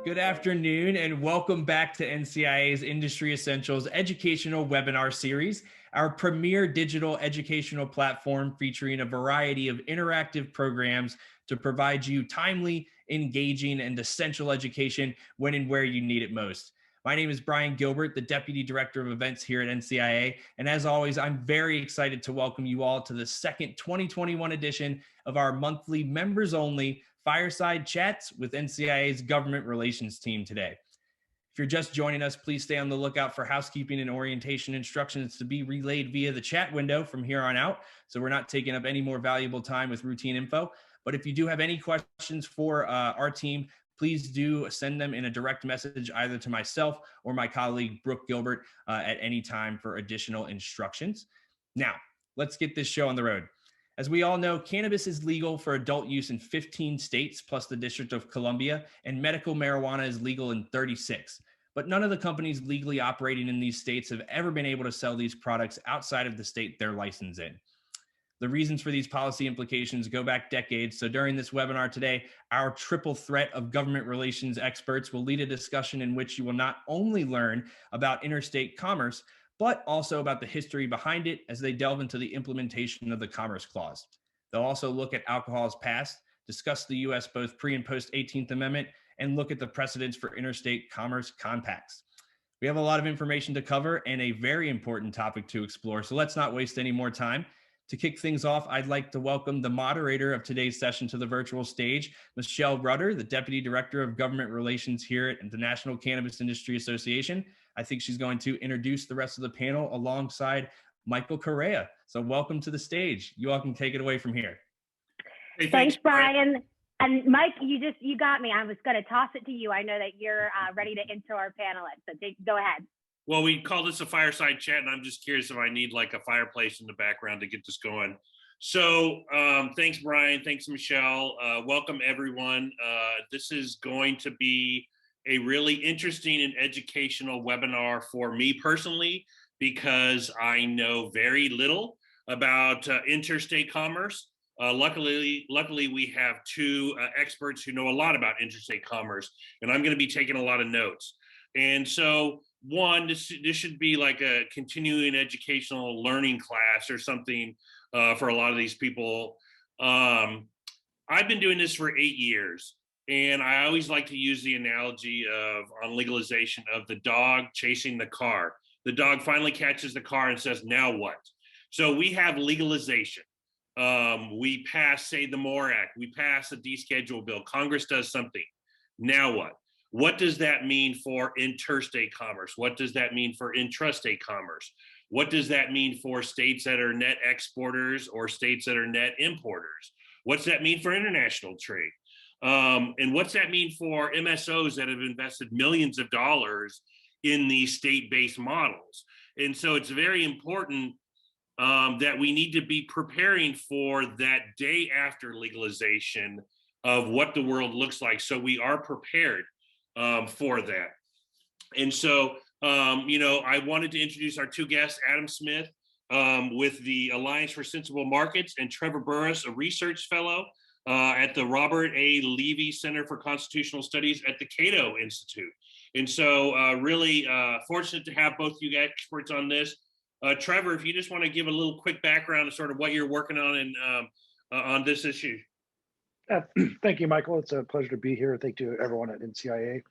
Good afternoon and welcome back to NCIA's Industry Essentials educational webinar series, our premier digital educational platform featuring a variety of interactive programs to provide you timely, engaging, and essential education when and where you need it most. My name is Brian Gilbert, the Deputy Director of Events here at NCIA, and as always, I'm very excited to welcome you all to the second 2021 edition of our monthly members-only Fireside Chats with NCIA's government relations team today. If you're just joining us, please stay on the lookout for housekeeping and orientation instructions to be relayed via the chat window from here on out, so we're not taking up any more valuable time with routine info. But if you do have any questions for our team, please do send them in a direct message either to myself or my colleague, Brooke Gilbert, at any time for additional instructions. Now, let's get this show on the road. As we all know, cannabis is legal for adult use in 15 states plus the District of Columbia, and medical marijuana is legal in 36. But none of the companies legally operating in these states have ever been able to sell these products outside of the state they're licensed in. The reasons for these policy implications go back decades, so during this webinar today, our triple threat of government relations experts will lead a discussion in which you will not only learn about interstate commerce, but also about the history behind it as they delve into the implementation of the Commerce Clause. They'll also look at alcohol's past, discuss the U.S. both pre and post 18th Amendment, and look at the precedents for interstate commerce compacts. We have a lot of information to cover and a very important topic to explore, so let's not waste any more time. To kick things off, I'd like to welcome the moderator of today's session to the virtual stage, Michelle Rutter, the Deputy Director of Government Relations here at the National Cannabis Industry Association. I think she's going to introduce the rest of the panel alongside Michael Correia. So welcome to the stage. You all can take it away from here. Hey, thanks, Brian. And Mike, you got me. I was going to toss it to you. I know that you're ready to intro our panelists, so go ahead. Well, we call this a fireside chat, and I'm just curious if I need like a fireplace in the background to get this going. So thanks, Brian. Thanks, Michelle. Welcome, everyone. This is going to be a really interesting and educational webinar for me personally, because I know very little about interstate commerce. Luckily, we have two experts who know a lot about interstate commerce, and I'm going to be taking a lot of notes. And so, one, this should be like a continuing educational learning class or something for a lot of these people. I've been doing this for 8 years, and I always like to use the analogy on legalization of the dog chasing the car. The dog finally catches the car and says, now what? So we have legalization. We pass, say, the MORE Act. We pass a deschedule bill. Congress does something. Now what? What does that mean for interstate commerce? What does that mean for intrastate commerce? What does that mean for states that are net exporters or states that are net importers? What's that mean for international trade? And what's that mean for MSOs that have invested millions of dollars in these state-based models? And so it's very important that we need to be preparing for that day after legalization of what the world looks like, so we are prepared for that. And so, I wanted to introduce our two guests, Adam Smith with the Alliance for Sensible Markets, and Trevor Burrus, a research fellow at the Robert A. Levy Center for Constitutional Studies at the CATO Institute. And so really fortunate to have both you experts on this. Trevor, if you just want to give a little quick background of sort of what you're working on and on this issue. Thank you, Michael. It's a pleasure to be here. Thank you to everyone at NCIA.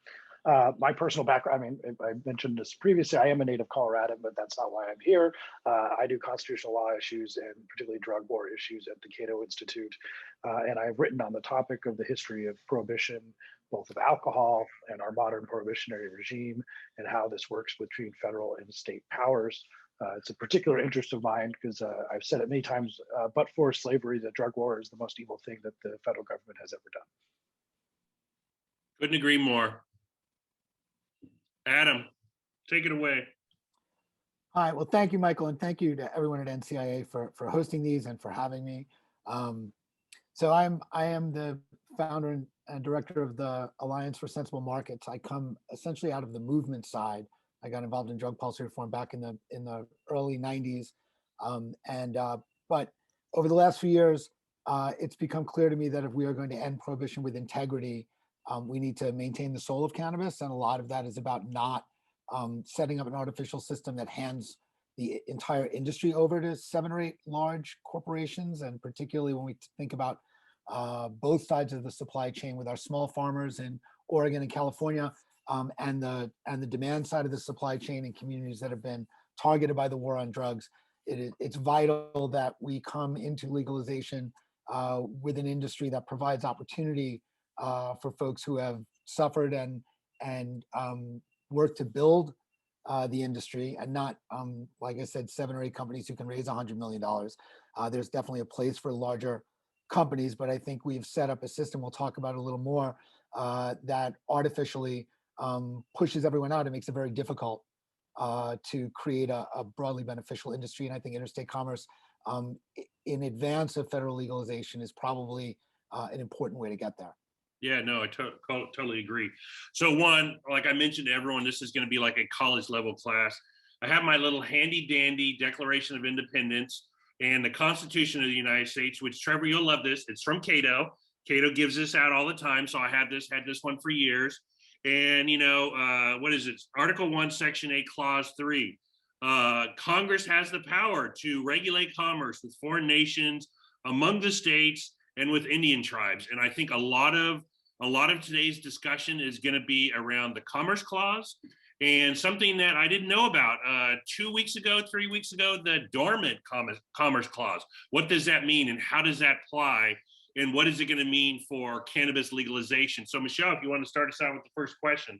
My personal background, I mentioned this previously, I am a native Coloradan, but that's not why I'm here. I do constitutional law issues and particularly drug war issues at the CATO Institute. And I've written on the topic of the history of prohibition, both of alcohol and our modern prohibitionary regime, and how this works between federal and state powers. It's a particular interest of mine because I've said it many times, but for slavery, the drug war is the most evil thing that the federal government has ever done. Couldn't agree more. Adam, take it away. All right, well, thank you, Michael, and thank you to everyone at NCIA for hosting these and for having me. So I am the founder and director of the Alliance for Sensible Markets. I come essentially out of the movement side. I got involved in drug policy reform back in the early 90s. But over the last few years, it's become clear to me that if we are going to end prohibition with integrity, We need to maintain the soul of cannabis, and a lot of that is about not setting up an artificial system that hands the entire industry over to 7 or 8 large corporations, and particularly when we think about both sides of the supply chain with our small farmers in Oregon and California, and the demand side of the supply chain in communities that have been targeted by the war on drugs. It's vital that we come into legalization with an industry that provides opportunity for folks who have suffered and worked to build the industry, and not, like I said, 7 or 8 companies who can raise $100 million. There's definitely a place for larger companies, but I think we've set up a system, we'll talk about it a little more, that artificially pushes everyone out and makes it very difficult to create a broadly beneficial industry. And I think interstate commerce in advance of federal legalization is probably an important way to get there. Yeah, no, I totally agree. So one, like I mentioned to everyone, this is going to be like a college level class. I have my little handy dandy Declaration of Independence and the Constitution of the United States, which, Trevor, you'll love this. It's from CATO. CATO gives this out all the time. So I had this one for years. And, you know, what is it? Article 1, Section 8, Clause 3. Congress has the power to regulate commerce with foreign nations, among the states, and with Indian tribes. And I think a lot of today's discussion is going to be around the Commerce Clause, and something that I didn't know about 3 weeks ago, the Dormant Commerce Clause. What does that mean, and how does that apply, and what is it going to mean for cannabis legalization? So Michelle, if you want to start us out with the first question.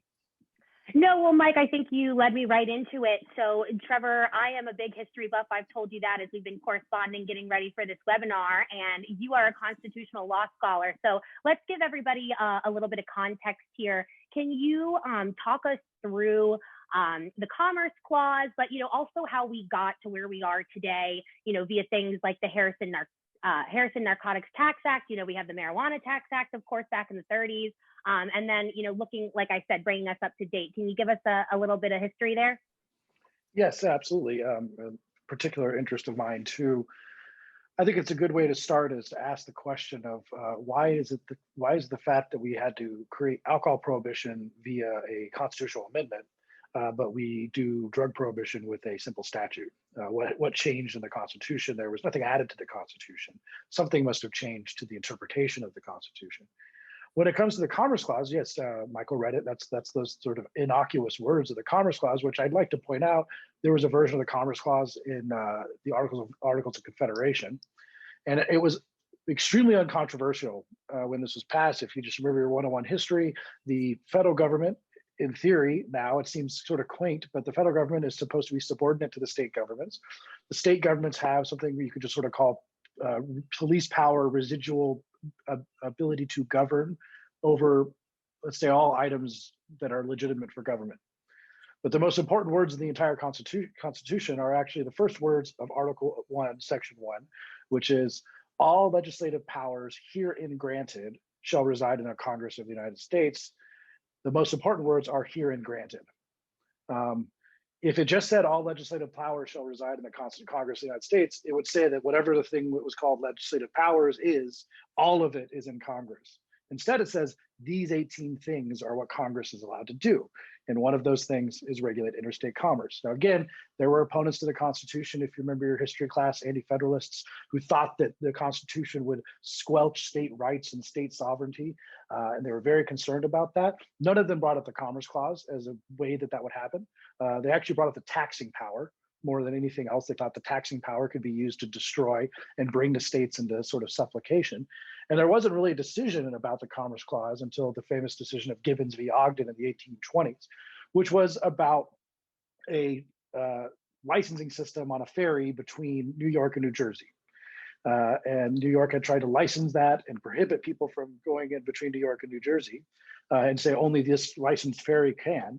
No, well, Mike, I think you led me right into it. So, Trevor, I am a big history buff. I've told you that as we've been corresponding, getting ready for this webinar, and you are a constitutional law scholar. So let's give everybody a little bit of context here. Can you talk us through the Commerce Clause, but, you know, also how we got to where we are today, you know, via things like the Harrison Narcotics Tax Act. You know, we have the Marijuana Tax Act, of course, back in the 30s. And then, you know, looking, like I said, bringing us up to date. Can you give us a little bit of history there? Yes, absolutely. A particular interest of mine too. I think it's a good way to start is to ask the question of why is the fact that we had to create alcohol prohibition via a constitutional amendment, but we do drug prohibition with a simple statute? What changed in the Constitution? There was nothing added to the Constitution. Something must have changed to the interpretation of the Constitution. When it comes to the Commerce Clause, yes, Michael read it. That's those sort of innocuous words of the Commerce Clause, which I'd like to point out. There was a version of the Commerce Clause in the Articles of Confederation, and it was extremely uncontroversial when this was passed. If you just remember your 101 history, the federal government, in theory, now it seems sort of quaint, but the federal government is supposed to be subordinate to the state governments. The state governments have something you could just sort of call police power, residual ability to govern over, let's say, all items that are legitimate for government. But the most important words in the entire Constitution are actually the first words of Article 1, Section 1, which is, all legislative powers herein granted shall reside in a Congress of the United States. The most important words are herein granted. If it just said all legislative powers shall reside in the Constitutional Congress of the United States, it would say that whatever the thing that was called legislative powers is, all of it is in Congress. Instead, it says these 18 things are what Congress is allowed to do. And one of those things is regulate interstate commerce. Now, again, there were opponents to the Constitution, if you remember your history class, anti-federalists, who thought that the Constitution would squelch state rights and state sovereignty. And they were very concerned about that. None of them brought up the Commerce Clause as a way that would happen. They actually brought up the taxing power more than anything else. They thought the taxing power could be used to destroy and bring the states into sort of suffocation. And there wasn't really a decision about the Commerce Clause until the famous decision of Gibbons v. Ogden in the 1820s, which was about a licensing system on a ferry between New York and New Jersey. And New York had tried to license that and prohibit people from going in between New York and New Jersey and say only this licensed ferry can.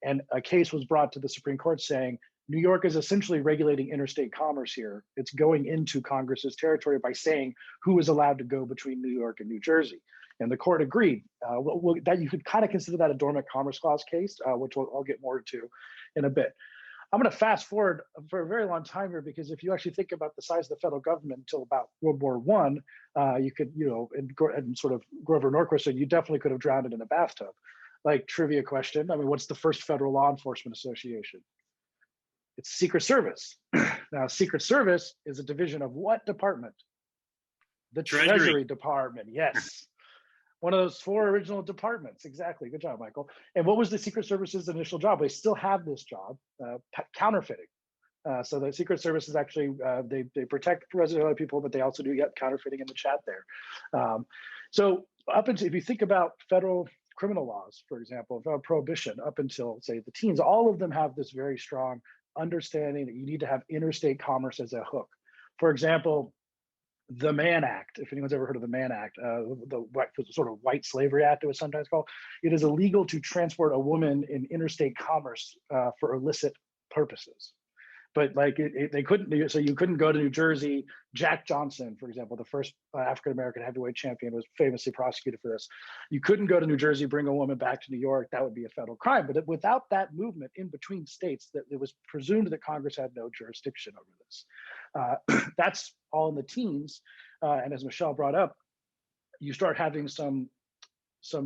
And a case was brought to the Supreme Court saying, New York is essentially regulating interstate commerce here. It's going into Congress's territory by saying who is allowed to go between New York and New Jersey. And the court agreed that you could kind of consider that a dormant Commerce Clause case, which I'll get more to in a bit. I'm going to fast forward for a very long time here, because if you actually think about the size of the federal government until about World War One, you could, and sort of Grover Norquist said, you definitely could have drowned it in a bathtub. Like, trivia question, I mean, what's the first federal law enforcement association? It's Secret Service. Now, Secret Service is a division of what department? The Treasury Department, yes. One of those 4 original departments. Exactly. Good job, Michael. And what was the Secret Service's initial job? They still have this job, counterfeiting. So the Secret Service is actually, they protect resident people, but they also do counterfeiting in the chat there. So up until, if you think about federal criminal laws, for example, prohibition up until, say, the teens, all of them have this very strong understanding that you need to have interstate commerce as a hook. For example, the Mann Act, if anyone's ever heard of the Mann Act, the sort of white slavery act, it was sometimes called. It is illegal to transport a woman in interstate commerce for illicit purposes. But like they couldn't, so you couldn't go to New Jersey. Jack Johnson, for example, the first African-American heavyweight champion, was famously prosecuted for this. You couldn't go to New Jersey, bring a woman back to New York. That would be a federal crime. But without that movement in between states, that it was presumed that Congress had no jurisdiction over this. That's all in the teens. And as Michelle brought up, you start having some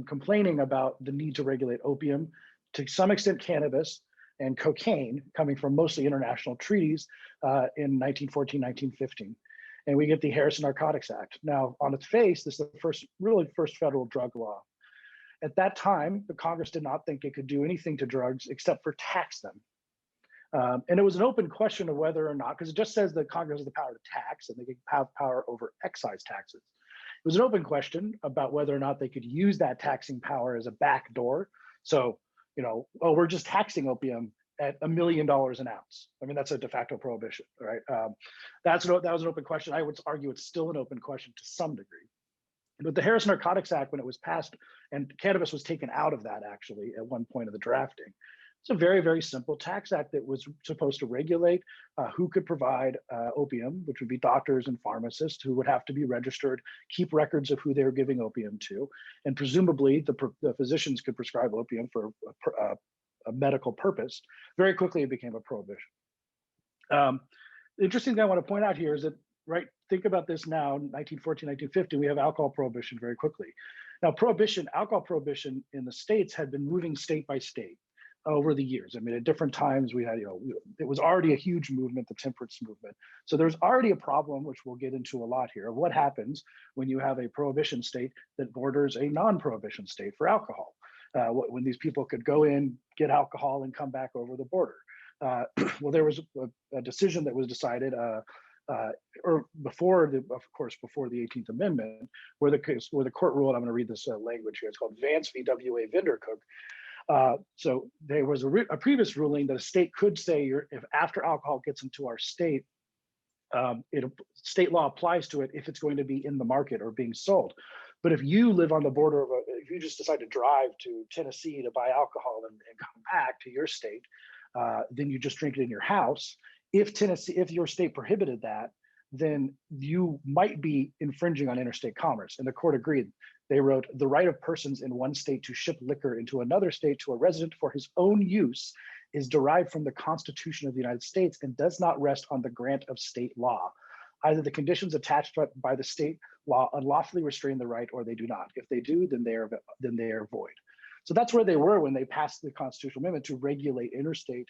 complaining about the need to regulate opium, to some extent cannabis, and cocaine, coming from mostly international treaties in 1914, 1915. And we get the Harrison Narcotics Act. Now, on its face, this is the first federal drug law. At that time, the Congress did not think it could do anything to drugs except for tax them. And it was an open question of whether or not, because it just says that Congress has the power to tax and they can have power over excise taxes. It was an open question about whether or not they could use that taxing power as a backdoor. So, we're just taxing opium at $1 million an ounce. I mean, that's a de facto prohibition, right? That was an open question. I would argue it's still an open question to some degree. But the Harrison Narcotics Act, when it was passed, and cannabis was taken out of that actually at one point of the drafting, it's a very, very simple tax act that was supposed to regulate who could provide opium, which would be doctors and pharmacists who would have to be registered, keep records of who they were giving opium to, and presumably the physicians could prescribe opium for a medical purpose. Very quickly, it became a prohibition. The interesting thing I want to point out here is that, right, think about this now, 1914, 1915, we have alcohol prohibition very quickly. Now, alcohol prohibition in the states had been moving state by state over the years. I mean, at different times we had, it was already a huge movement, the temperance movement. So there's already a problem, which we'll get into a lot here, of what happens when you have a prohibition state that borders a non-prohibition state for alcohol. When these people could go in, get alcohol, and come back over the border. Well, there was a decision that was decided or before the 18th Amendment, where the court ruled, I'm going to read this language here, it's called Vance v. W.A. Vindercook. So there was a previous ruling that a state could say, if after alcohol gets into our state, state law applies to it if it's going to be in the market or being sold. But if you live on the border of if you just decide to drive to Tennessee to buy alcohol and come back to your state, then you just drink it in your house. If your state prohibited that, then you might be infringing on interstate commerce. And the court agreed. They wrote, the right of persons in one state to ship liquor into another state to a resident for his own use is derived from the Constitution of the United States and does not rest on the grant of state law. Either the conditions attached by the state law unlawfully restrain the right or they do not. If they do, then they are void. So that's where they were when they passed the constitutional amendment to regulate interstate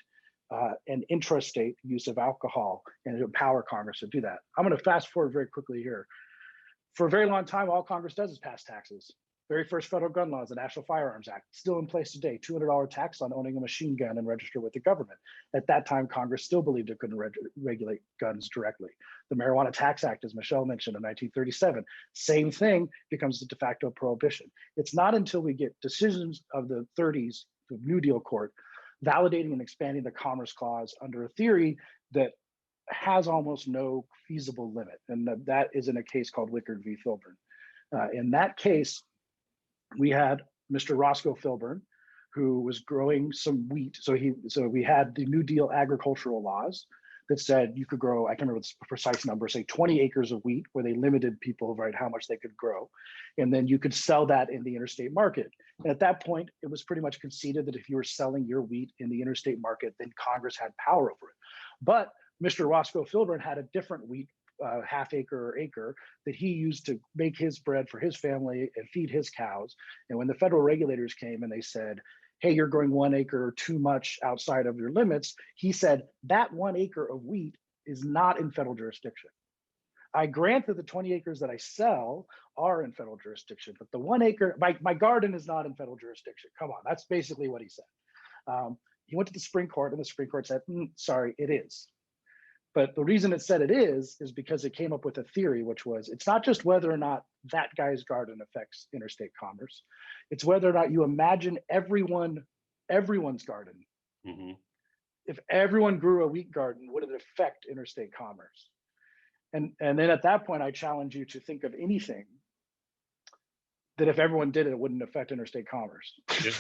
and intrastate use of alcohol and empower Congress to do that. I'm going to fast forward very quickly here. For a very long time, all Congress does is pass taxes. Very first federal gun law is the National Firearms Act, still in place today, $200 tax on owning a machine gun and register with the government. At that time, Congress still believed it couldn't regulate guns directly. The Marijuana Tax Act, as Michelle mentioned, in 1937, same thing, becomes the de facto prohibition. It's not until we get decisions of the 30s, the New Deal court, validating and expanding the Commerce Clause under a theory that has almost no feasible limit. And that is in a case called Wickard v. Filburn. In that case, we had Mr. Roscoe Filburn, who was growing some wheat. So we had the New Deal agricultural laws, that said you could grow, I can't remember the precise number, say 20 acres of wheat, where they limited people, right, how much they could grow. And then you could sell that in the interstate market. And at that point, it was pretty much conceded that if you were selling your wheat in the interstate market, then Congress had power over it. But Mr. Roscoe Filburn had a different wheat, half acre or acre, that he used to make his bread for his family and feed his cows. And when the federal regulators came and they said, hey, you're growing 1 acre too much outside of your limits, he said, that 1 acre of wheat is not in federal jurisdiction. I grant that the 20 acres that I sell are in federal jurisdiction, but the 1 acre, my garden is not in federal jurisdiction. Come on, that's basically what he said. He went to the Supreme Court and the Supreme Court said, sorry, it is. But the reason it said it is because it came up with a theory, which was, it's not just whether or not that guy's garden affects interstate commerce. It's whether or not you imagine everyone's garden. Mm-hmm. If everyone grew a wheat garden, would it affect interstate commerce? And then at that point, I challenge you to think of anything that if everyone did it, it wouldn't affect interstate commerce. Yeah.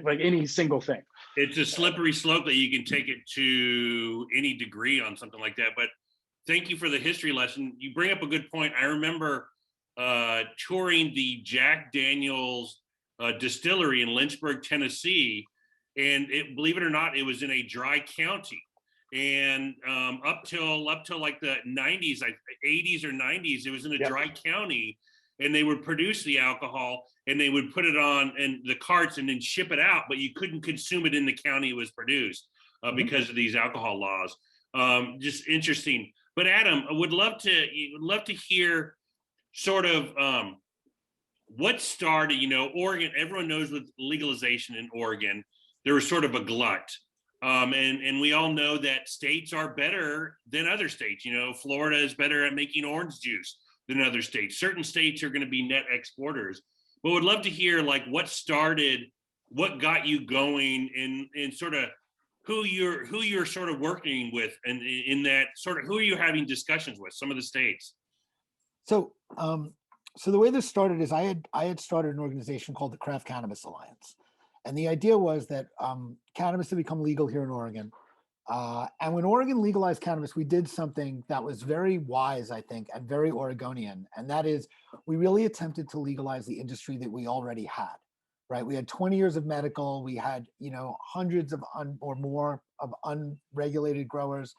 like any single thing. It's a slippery slope that you can take it to any degree on something like that. But thank you for the history lesson. You bring up a good point. I remember touring the Jack Daniels distillery in Lynchburg, Tennessee. And believe it or not, it was in a dry county. And up till like the 90s, like 80s or 90s, it was in a dry county. And they would produce the alcohol and they would put it on in the carts and then ship it out, but you couldn't consume it in the county it was produced because of these alcohol laws. Just interesting. But Adam, I would love to hear sort of what started, Oregon. Everyone knows with legalization in Oregon, there was sort of a glut. And we all know that states are better than other states. Florida is better at making orange juice than other states. Certain states are going to be net exporters. But would love to hear like what got you going and sort of who you're sort of working with and in that sort of who are you having discussions with, some of the states? So the way this started is I had started an organization called the Craft Cannabis Alliance. And the idea was that cannabis had become legal here in Oregon. And when Oregon legalized cannabis, we did something that was very wise, I think, and very Oregonian. And that is, we really attempted to legalize the industry that we already had, right? We had 20 years of medical. We had, hundreds of or more of unregulated growers.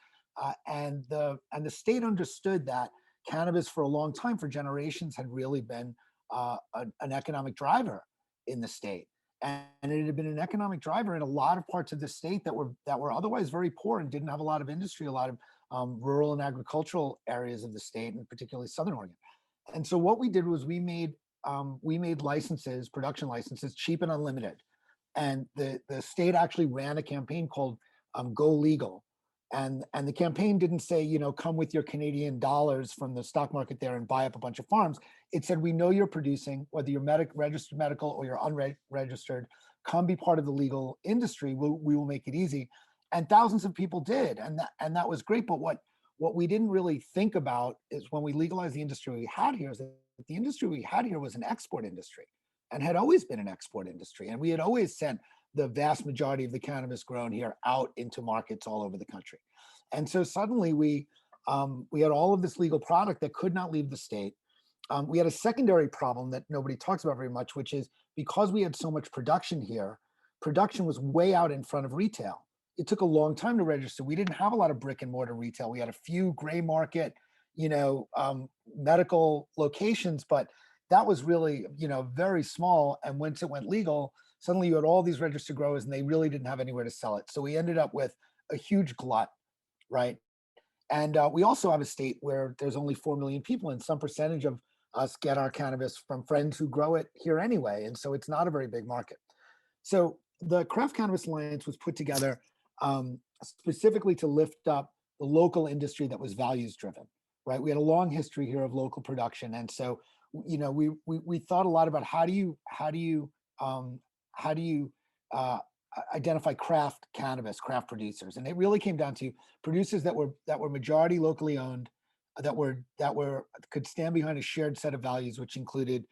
And the state understood that cannabis for a long time, for generations, had really been an economic driver in the state. And it had been an economic driver in a lot of parts of the state that were otherwise very poor and didn't have a lot of industry, a lot of rural and agricultural areas of the state, and particularly Southern Oregon. And so what we did was we made licenses, production licenses, cheap and unlimited. And the state actually ran a campaign called Go Legal. And the campaign didn't say, come with your Canadian dollars from the stock market there and buy up a bunch of farms. It said, we know you're producing, whether you're registered medical or you're unregistered, come be part of the legal industry. We will make it easy. And thousands of people did. And that was great. But what we didn't really think about is when we legalized the industry we had here, is that the industry we had here was an export industry and had always been an export industry. And we had always sent the vast majority of the cannabis grown here out into markets all over the country. And so suddenly we had all of this legal product that could not leave the state. We had a secondary problem that nobody talks about very much, which is because we had so much production here, production was way out in front of retail. It took a long time to register. We didn't have a lot of brick and mortar retail. We had a few gray market, medical locations, but that was really, very small. And once it went legal, suddenly you had all these registered growers and they really didn't have anywhere to sell it. So we ended up with a huge glut, right? And we also have a state where there's only 4 million people, and some percentage of us get our cannabis from friends who grow it here anyway. And so it's not a very big market. So the Craft Cannabis Alliance was put together specifically to lift up the local industry that was values driven, right? We had a long history here of local production. And so, we thought a lot about how do you identify craft cannabis, craft producers, and it really came down to producers that were majority locally owned, that could stand behind a shared set of values, which included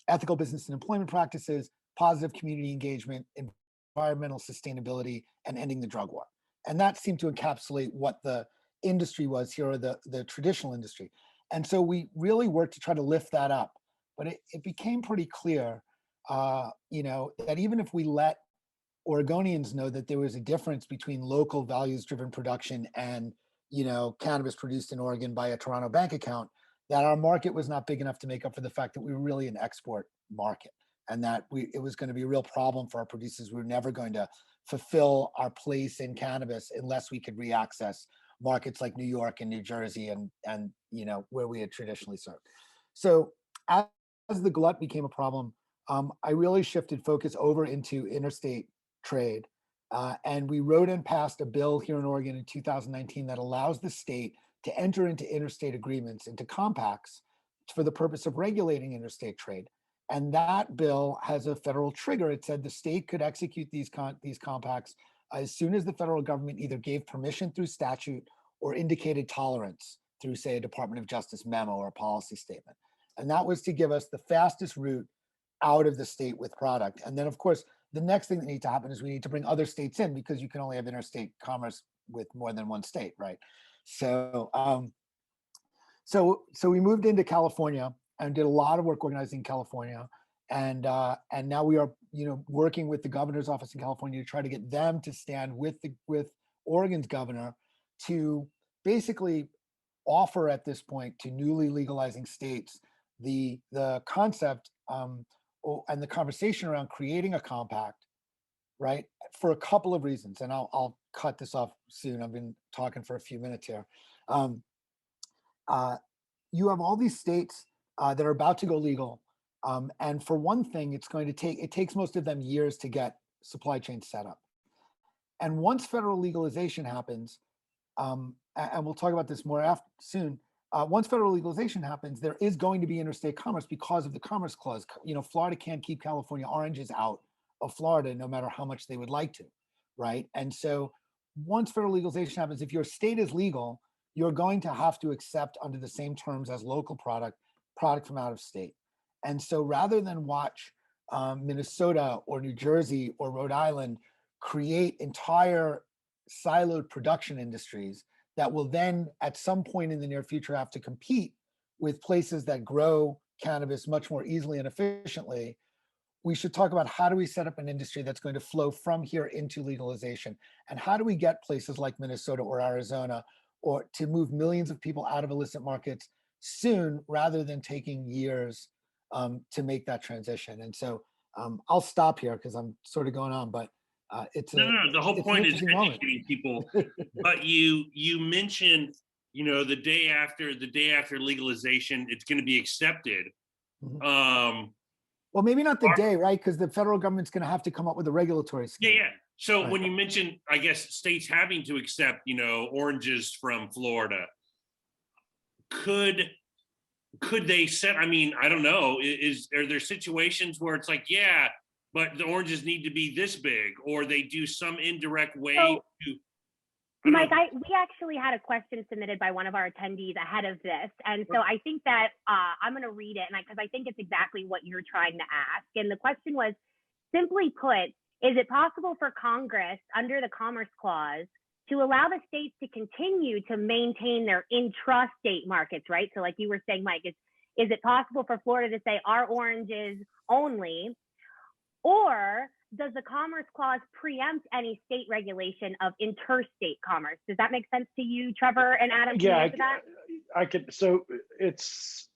ethical business and employment practices, positive community engagement, environmental sustainability, and ending the drug war. And that seemed to encapsulate what the industry was here, or the traditional industry. And so we really worked to try to lift that up. But it became pretty clear, that even if we let Oregonians know that there was a difference between local values-driven production and, cannabis produced in Oregon by a Toronto bank account, that our market was not big enough to make up for the fact that we were really an export market, and that it was going to be a real problem for our producers. We were never going to fulfill our place in cannabis unless we could re-access markets like New York and New Jersey and where we had traditionally served. So as the glut became a problem, I really shifted focus over into interstate trade. And we wrote and passed a bill here in Oregon in 2019 that allows the state to enter into interstate agreements, into compacts, for the purpose of regulating interstate trade. And that bill has a federal trigger. It said the state could execute these compacts as soon as the federal government either gave permission through statute or indicated tolerance through, say, a Department of Justice memo or a policy statement. And that was to give us the fastest route out of the state with product. And then, of course, the next thing that needs to happen is we need to bring other states in, because you can only have interstate commerce with more than one state, right? So, so we moved into California and did a lot of work organizing California, and now we are, working with the governor's office in California to try to get them to stand with Oregon's governor to basically offer at this point to newly legalizing states the concept and the conversation around creating a compact, right? For a couple of reasons, and I'll cut this off soon. I've been talking for a few minutes here. You have all these states that are about to go legal, and for one thing, it takes most of them years to get supply chains set up. And once federal legalization happens, and we'll talk about this more soon. Once federal legalization happens, there is going to be interstate commerce because of the Commerce Clause. Florida can't keep California oranges out of Florida, no matter how much they would like to, right? And so once federal legalization happens, if your state is legal, you're going to have to accept under the same terms as local product from out of state. And so rather than watch Minnesota or New Jersey or Rhode Island create entire siloed production industries that will then at some point in the near future have to compete with places that grow cannabis much more easily and efficiently, we should talk about how do we set up an industry that's going to flow from here into legalization, and how do we get places like Minnesota or Arizona or to move millions of people out of illicit markets soon, rather than taking years to make that transition. And so I'll stop here because I'm sort of going on, but it's the whole point is educating people. But you mentioned, the day after legalization, it's going to be accepted. Mm-hmm. Well, maybe not the day, right? Because the federal government's going to have to come up with a regulatory scheme. Yeah. So right. When you mentioned, I guess, states having to accept, oranges from Florida, could they set? I mean, I don't know. Are there situations where it's like, yeah, but the oranges need to be this big, or they do some indirect way to? Mike, we actually had a question submitted by one of our attendees ahead of this. And so I think that I'm going to read it, because I think it's exactly what you're trying to ask. And the question was, simply put, is it possible for Congress under the Commerce Clause to allow the states to continue to maintain their intrastate markets, right? So like you were saying, Mike, is it possible for Florida to say our oranges only? Or does the Commerce Clause preempt any state regulation of interstate commerce? Does that make sense to you, Trevor and Adam? Yeah, I could. So it's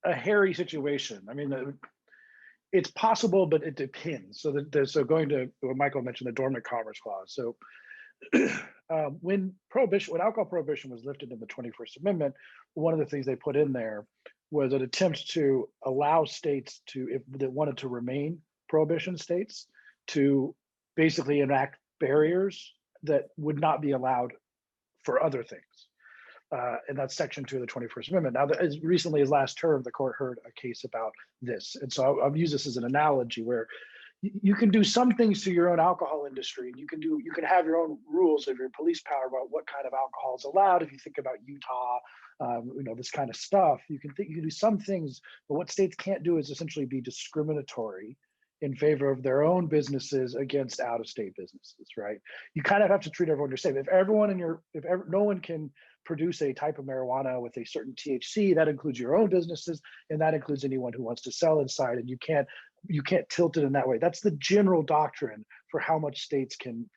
a hairy situation. I mean, it's possible, but it depends. So going to what Michael mentioned, the dormant Commerce Clause. So when alcohol prohibition was lifted in the 21st Amendment, one of the things they put in there was an attempt to allow states to, if they wanted to remain prohibition states, to basically enact barriers that would not be allowed for other things. And that's Section 2 of the 21st Amendment. Now, as recently as last term, the court heard a case about this. And so I'll use this as an analogy where you can do some things to your own alcohol industry. You can have your own rules of your police power about what kind of alcohol is allowed. If you think about Utah, this kind of stuff, you can do some things, but what states can't do is essentially be discriminatory in favor of their own businesses against out-of-state businesses, right? You kind of have to treat everyone the same. If no one can produce a type of marijuana with a certain THC, that includes your own businesses, and that includes anyone who wants to sell inside, and you can't tilt it in that way. That's the general doctrine for how much states can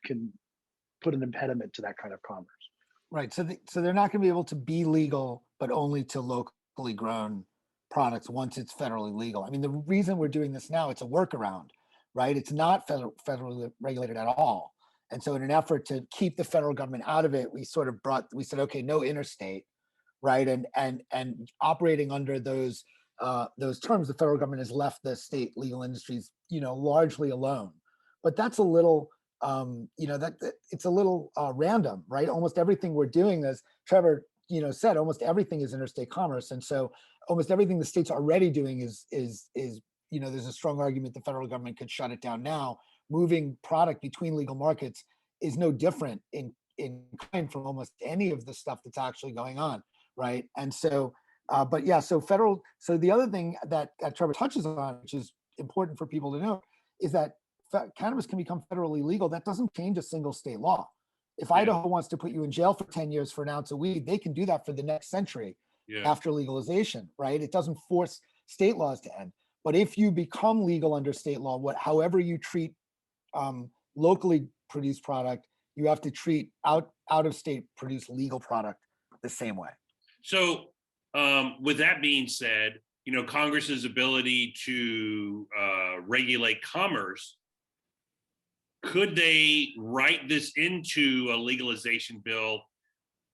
put an impediment to that kind of commerce. Right. So they're not going to be able to be legal, but only to locally grown products once it's federally legal. I mean, the reason we're doing this now, it's a workaround, right? It's not federally regulated at all. And so in an effort to keep the federal government out of it, we said, okay, no interstate, right? And operating under those terms, the federal government has left the state legal industries, largely alone. But that's a little, it's a little random, right? Almost everything we're doing, as Trevor, said, almost everything is interstate commerce. And so almost everything the state's already doing is there's a strong argument the federal government could shut it down now. Moving product between legal markets is no different in kind from almost any of the stuff that's actually going on, right? And so, so the other thing that Trevor touches on, which is important for people to know, is that cannabis can become federally legal. That doesn't change a single state law. If Idaho wants to put you in jail for 10 years for an ounce of weed, they can do that for the next century after legalization, right? It doesn't force state laws to end. But if you become legal under state law, however you treat locally produced product, you have to treat out of state produced legal product the same way. So with that being said, Congress's ability to regulate commerce, could they write this into a legalization bill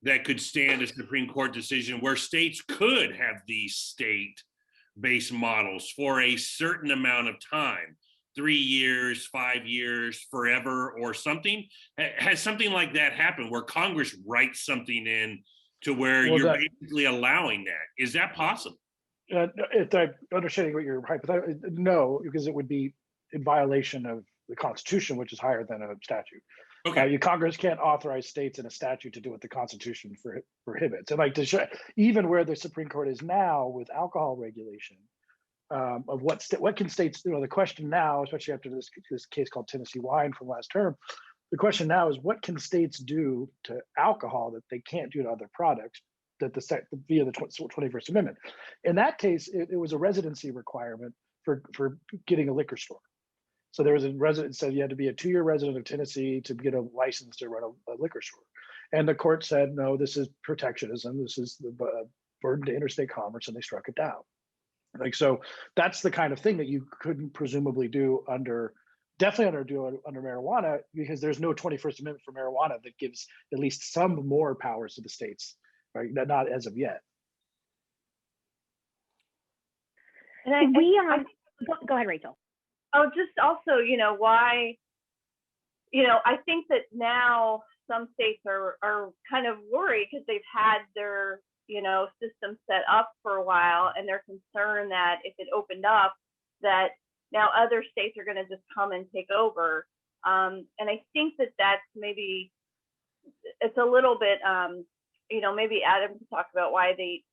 that could stand a Supreme Court decision where states could have these state-based models for a certain amount of time, 3 years, 5 years, forever, or something? Has something like that happened where Congress writes something in to where you're basically allowing that? Is that possible? If I'm understanding what you're hypothesizing, no, because it would be in violation of the Constitution, which is higher than a statute. Okay. Congress can't authorize states in a statute to do what the Constitution prohibits. And even where the Supreme Court is now with alcohol regulation, of what can states do? The question now, especially after this case called Tennessee Wine from last term, the question now is what can states do to alcohol that they can't do to other products that via the 21st Amendment. In that case, it was a residency requirement for getting a liquor store. So there was a resident said you had to be a 2-year resident of Tennessee to get a license to run a liquor store. And the court said, no, this is protectionism. This is the burden to interstate commerce, and they struck it down. So that's the kind of thing that you couldn't presumably do under marijuana, because there's no 21st Amendment for marijuana that gives at least some more powers to the states, right? Not as of yet. And go ahead, Rachel. Oh, just also, why, I think that now some states are kind of worried because they've had their, system set up for a while, and they're concerned that if it opened up, that now other states are going to just come and take over. And I think that that's maybe, it's a little bit, maybe Adam can talk about why they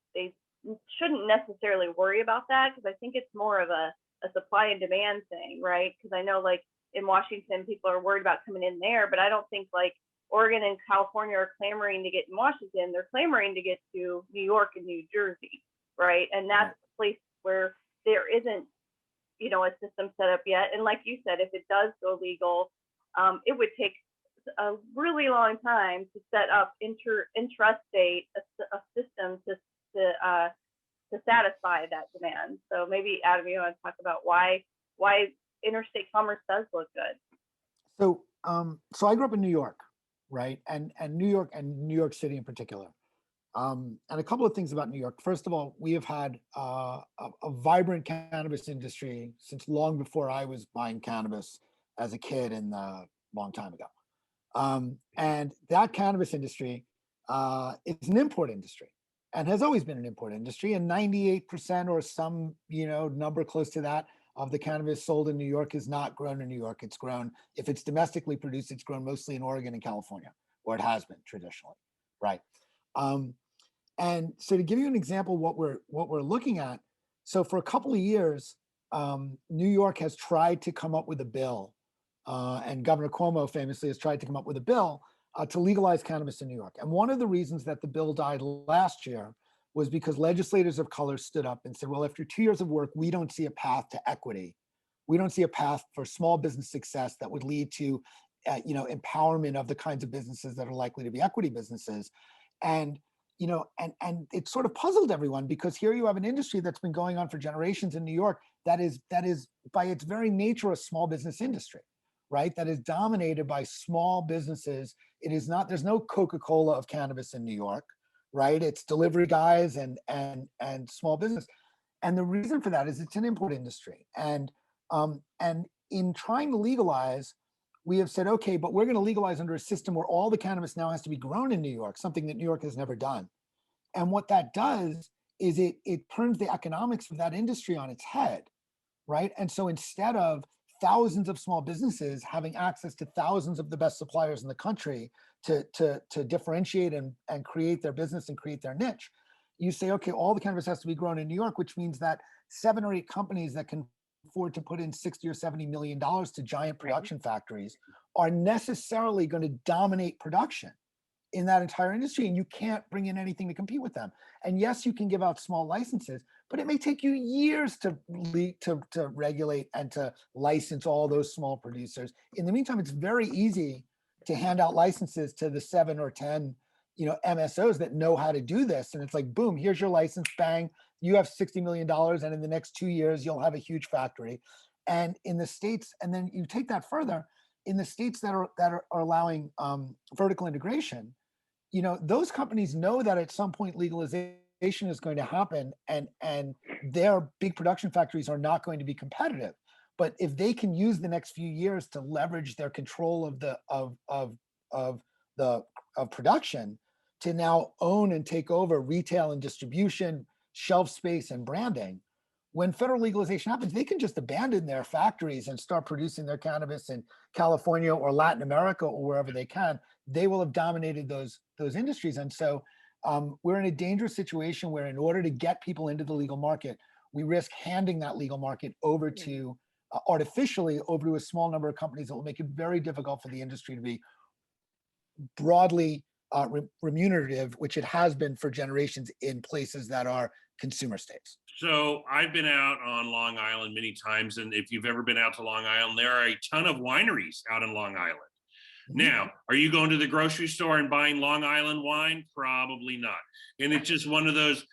shouldn't necessarily worry about that, because I think it's more of a supply and demand thing, right? Because I know like in Washington, people are worried about coming in there, but I don't think like Oregon and California are clamoring to get in Washington. They're clamoring to get to New York and New Jersey, right? And that's a place where there isn't, a system set up yet. And like you said, if it does go legal, it would take a really long time to set up intrastate a system to satisfy that demand. So maybe Adam, you want to talk about why interstate commerce does look good. So I grew up in New York, right? And New York City in particular. And a couple of things about New York. First of all, we have had a vibrant cannabis industry since long before I was buying cannabis as a kid and a long time ago. And that cannabis industry is an import industry and has always been an import industry. And 98% or some number close to that of the cannabis sold in New York is not grown in New York. It's grown, if it's domestically produced, it's grown mostly in Oregon and California, or it has been traditionally, right? And so to give you an example, what we're looking at, so for a couple of years, New York has tried to come up with a bill, and Governor Cuomo famously has tried to come up with a bill to legalize cannabis in New York. And one of the reasons that the bill died last year was because legislators of color stood up and said, well, after 2 years of work, we don't see a path to equity. We don't see a path for small business success that would lead to empowerment of the kinds of businesses that are likely to be equity businesses. And and it sort of puzzled everyone, because here you have an industry that's been going on for generations in New York that is by its very nature a small business industry, right? That is dominated by small businesses. It is not, there's no Coca-Cola of cannabis in New York, right? It's delivery guys and small business. And the reason for that is it's an import industry. And in trying to legalize, we have said, okay, but we're going to legalize under a system where all the cannabis now has to be grown in New York, something that New York has never done. And what that does is it turns the economics of that industry on its head, right? And so instead of thousands of small businesses having access to thousands of the best suppliers in the country to differentiate and create their business and create their niche, you say, okay, all the cannabis has to be grown in New York, which means that 7 or 8 companies that can afford to put in $60 or $70 million to giant production factories are necessarily going to dominate production in that entire industry, and you can't bring in anything to compete with them. And yes, you can give out small licenses, but it may take you years to regulate and to license all those small producers. In the meantime, it's very easy to hand out licenses to the 7 or 10 MSOs that know how to do this. And it's like, boom, here's your license, bang, you have $60 million. And in the next 2 years, you'll have a huge factory. And in the states, and then you take that further, in the states that are allowing vertical integration, those companies know that at some point legalization is going to happen, and their big production factories are not going to be competitive. But if they can use the next few years to leverage their control of production to now own and take over retail and distribution, shelf space and branding, when federal legalization happens, they can just abandon their factories and start producing their cannabis in California or Latin America or wherever they can. They will have dominated those industries. And so we're in a dangerous situation where in order to get people into the legal market, we risk handing that legal market over to artificially over to a small number of companies that will make it very difficult for the industry to be broadly remunerative, which it has been for generations in places that are consumer states. So I've been out on Long Island many times, and if you've ever been out to Long Island, there are a ton of wineries out in Long Island. Now, are you going to the grocery store and buying Long Island wine? Probably not. And it's just one of those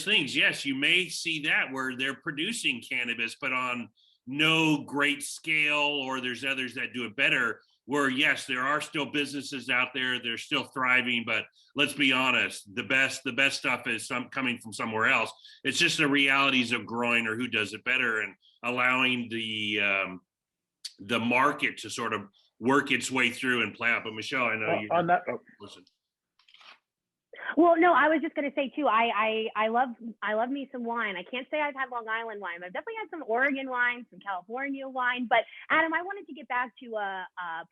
things. Yes, you may see that where they're producing cannabis, but on no great scale, or there's others that do it better, where yes, there are still businesses out there, they're still thriving, but let's be honest, the best stuff is coming from somewhere else. It's just the realities of growing or who does it better, and allowing the market to sort of work its way through and play out. But Michelle, I know you on that. Listen. Well, no, I was just going to say too, I love me some wine. I can't say I've had Long Island wine, but I've definitely had some Oregon wine, some California wine. But Adam, I wanted to get back to a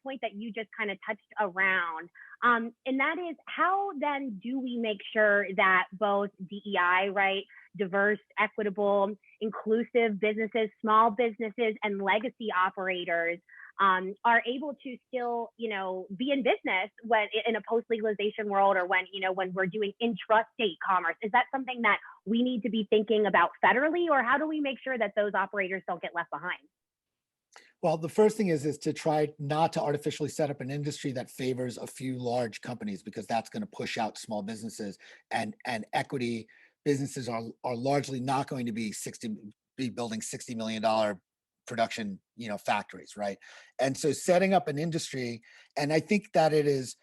point that you just kind of touched around. And that is, how then do we make sure that both DEI, right, diverse, equitable, inclusive businesses, small businesses, and legacy operators are able to still, be in business when in a post-legalization world, or when we're doing intrastate commerce? Is that something that we need to be thinking about federally, or how do we make sure that those operators don't get left behind? Well, the first thing is to try not to artificially set up an industry that favors a few large companies, because that's going to push out small businesses, and equity businesses are largely not going to be building $60 million production, factories, right? And so setting up an industry, and I think that it is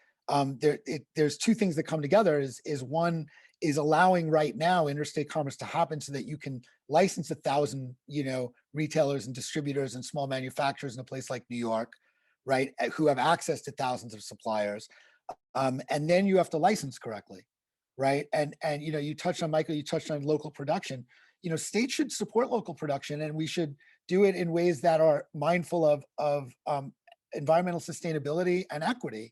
there's two things that come together. Is one is allowing right now interstate commerce to happen so that you can license 1,000, retailers and distributors and small manufacturers in a place like New York, right, who have access to thousands of suppliers, and then you have to license correctly, right? And you touched on, Michael, you touched on local production. States should support local production, and we should do it in ways that are mindful of environmental sustainability and equity,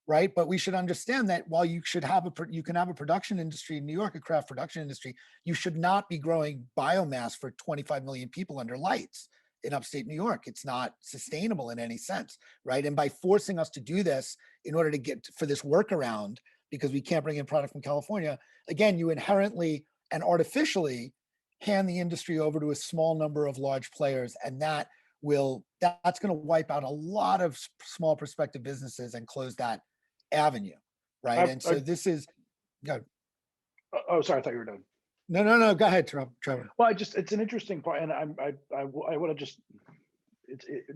right? But we should understand that while you can have a production industry in New York, a craft production industry, you should not be growing biomass for 25 million people under lights in upstate New York. It's not sustainable in any sense, right? And by forcing us to do this in order to get for this workaround, because we can't bring in product from California, again, you inherently and artificially hand the industry over to a small number of large players, and that's going to wipe out a lot of small prospective businesses and close that avenue, right? And so this is go. Oh, sorry, I thought you were done. No, go ahead, Trevor. Well, it's an interesting point, and I want to just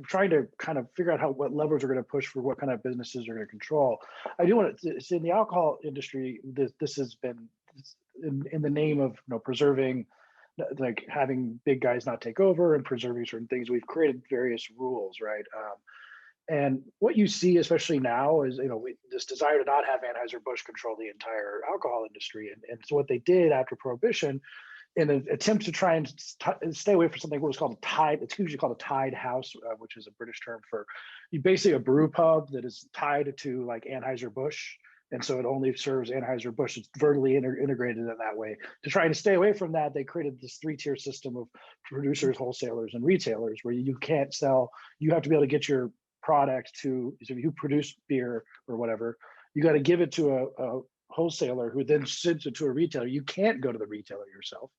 trying to kind of figure out what levers are going to push for what kind of businesses are going to control. I do want to say in the alcohol industry, this has been in the name of preserving, like having big guys not take over and preserving certain things. We've created various rules, right? And what you see, especially now, is this desire to not have Anheuser-Busch control the entire alcohol industry. And so what they did after Prohibition, in an attempt to try and stay away from something what was called a tied, it's usually called a tied house, which is a British term for basically a brew pub that is tied to like Anheuser-Busch. And so it only serves Anheuser-Busch. It's vertically integrated in that way. To try to stay away from that, they created this 3-tier system of producers, wholesalers, and retailers, where you can't sell. You have to be able to get your product to, so if you produce beer or whatever, you got to give it to a wholesaler who then sends it to a retailer. You can't go to the retailer yourself.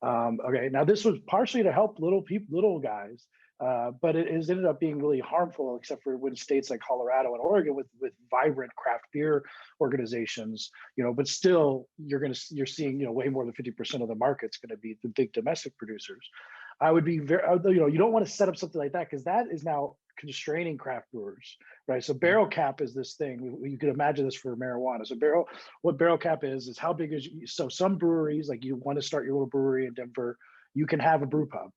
Okay, now this was partially to help little guys, but it has ended up being really harmful, except for when states like Colorado and Oregon with vibrant craft beer organizations, but still you're seeing way more than 50% of the market's going to be the big domestic producers. I would be very, you don't want to set up something like that, because that is now constraining craft brewers, right? So barrel cap is this thing. You could imagine this for marijuana. So what barrel cap is how big is, so some breweries, like you want to start your little brewery in Denver, you can have a brew pub.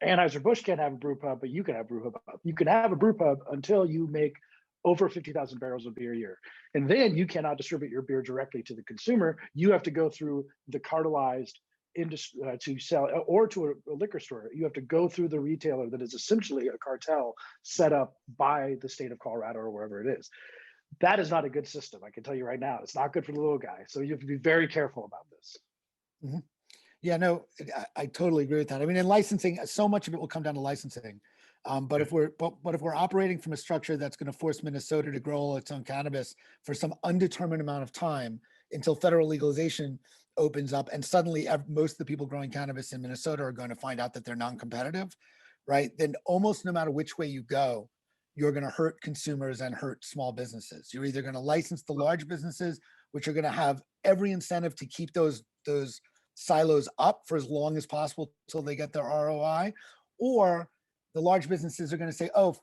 Anheuser-Busch can't have a brew pub, but you can have a brew pub. You can have a brew pub until you make over 50,000 barrels of beer a year. And then you cannot distribute your beer directly to the consumer. You have to go through the cartelized industry to sell, or to a liquor store. You have to go through the retailer that is essentially a cartel set up by the state of Colorado or wherever it is. That is not a good system. I can tell you right now, it's not good for the little guy. So you have to be very careful about this. Mm-hmm. Yeah, no, I totally agree with that. I mean, in licensing, so much of it will come down to licensing. But if we're operating from a structure that's going to force Minnesota to grow its own cannabis for some undetermined amount of time until federal legalization opens up, and suddenly most of the people growing cannabis in Minnesota are going to find out that they're non-competitive, right? Then almost no matter which way you go, you're going to hurt consumers and hurt small businesses. You're either going to license the large businesses, which are going to have every incentive to keep those silos up for as long as possible until they get their ROI, or the large businesses are going to say, oh,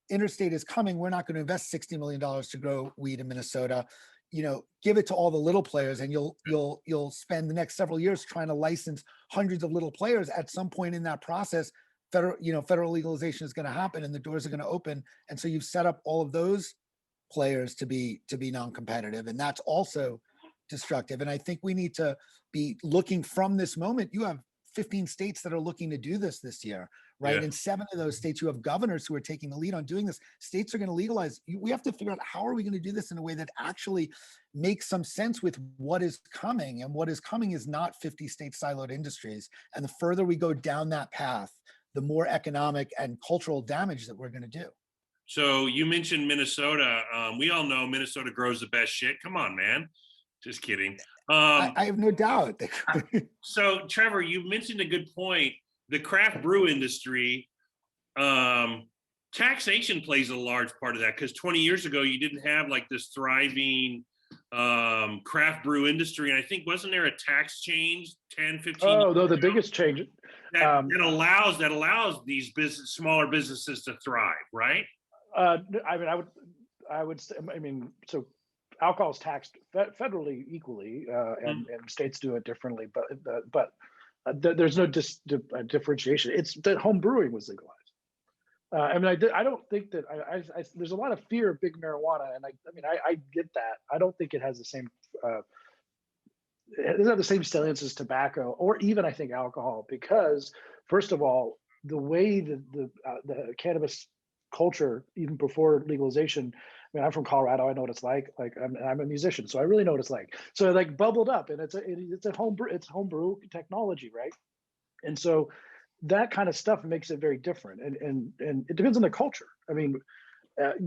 Interstate is coming, we're not going to invest $60 million to grow weed in Minnesota. Give it to all the little players, and you'll spend the next several years trying to license hundreds of little players. At some point in that process, federal legalization is going to happen and the doors are going to open. And so you've set up all of those players to be non-competitive, and that's also destructive. And I think we need to be looking from this moment. You have 15 states that are looking to do this year, right? Yeah. And 7 of those states, you have governors who are taking the lead on doing this. States are going to legalize. We have to figure out, how are we going to do this in a way that actually makes some sense with what is coming? And what is coming is not 50 state siloed industries. And the further we go down that path, the more economic and cultural damage that we're going to do. So you mentioned Minnesota. We all know Minnesota grows the best shit. Come on, man. Just kidding. I have no doubt. So Trevor, you mentioned a good point. The craft brew industry, taxation plays a large part of that, because 20 years ago, you didn't have like this thriving craft brew industry. And I think, wasn't there a tax change 10, 15 Oh, years no, the ago biggest change. that allows these smaller businesses to thrive, right? I would say, so alcohol is taxed federally equally, and states do it differently, but there's no differentiation. It's that home brewing was legalized. I don't think that there's a lot of fear of big marijuana, and I get that. I don't think it has the same it doesn't have the same salience as tobacco, or even I think alcohol, because first of all, the way that the cannabis culture, even before legalization, I'm from Colorado. I know what it's like. I'm a musician, so I really know what it's like. So it bubbled up, and it's a homebrew technology, right? And so that kind of stuff makes it very different, and it depends on the culture. I mean,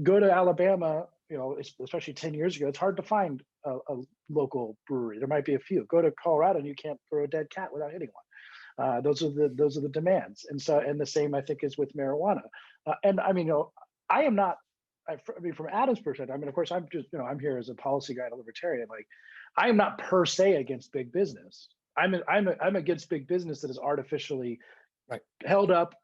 go to Alabama, you know, especially 10 years ago, it's hard to find a local brewery. There might be a few. Go to Colorado and you can't throw a dead cat without hitting one. Those are the demands. And so, and the same I think is with marijuana. And I mean, you know, I am not, I mean, from Adam's perspective, I mean, of course, I'm just, you know, I'm here as a policy guy and a libertarian. Like, I am not per se against big business. I'm against big business that is artificially held up,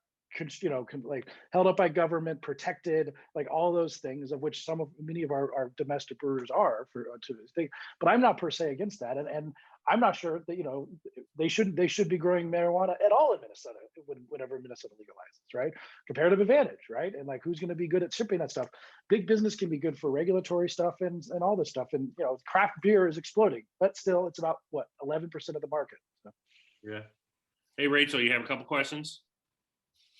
you know, like held up by government, protected, like all those things, of which many of our domestic brewers are to this thing. But I'm not per se against that, and I'm not sure that, you know, they should be growing marijuana at all in Minnesota whenever Minnesota legalizes, right? Comparative advantage, right? And like, who's going to be good at shipping that stuff? Big business can be good for regulatory stuff and all this stuff. And you know, craft beer is exploding, but still, it's about what 11% of the market. So. Yeah. Hey, Rachel, you have a couple questions?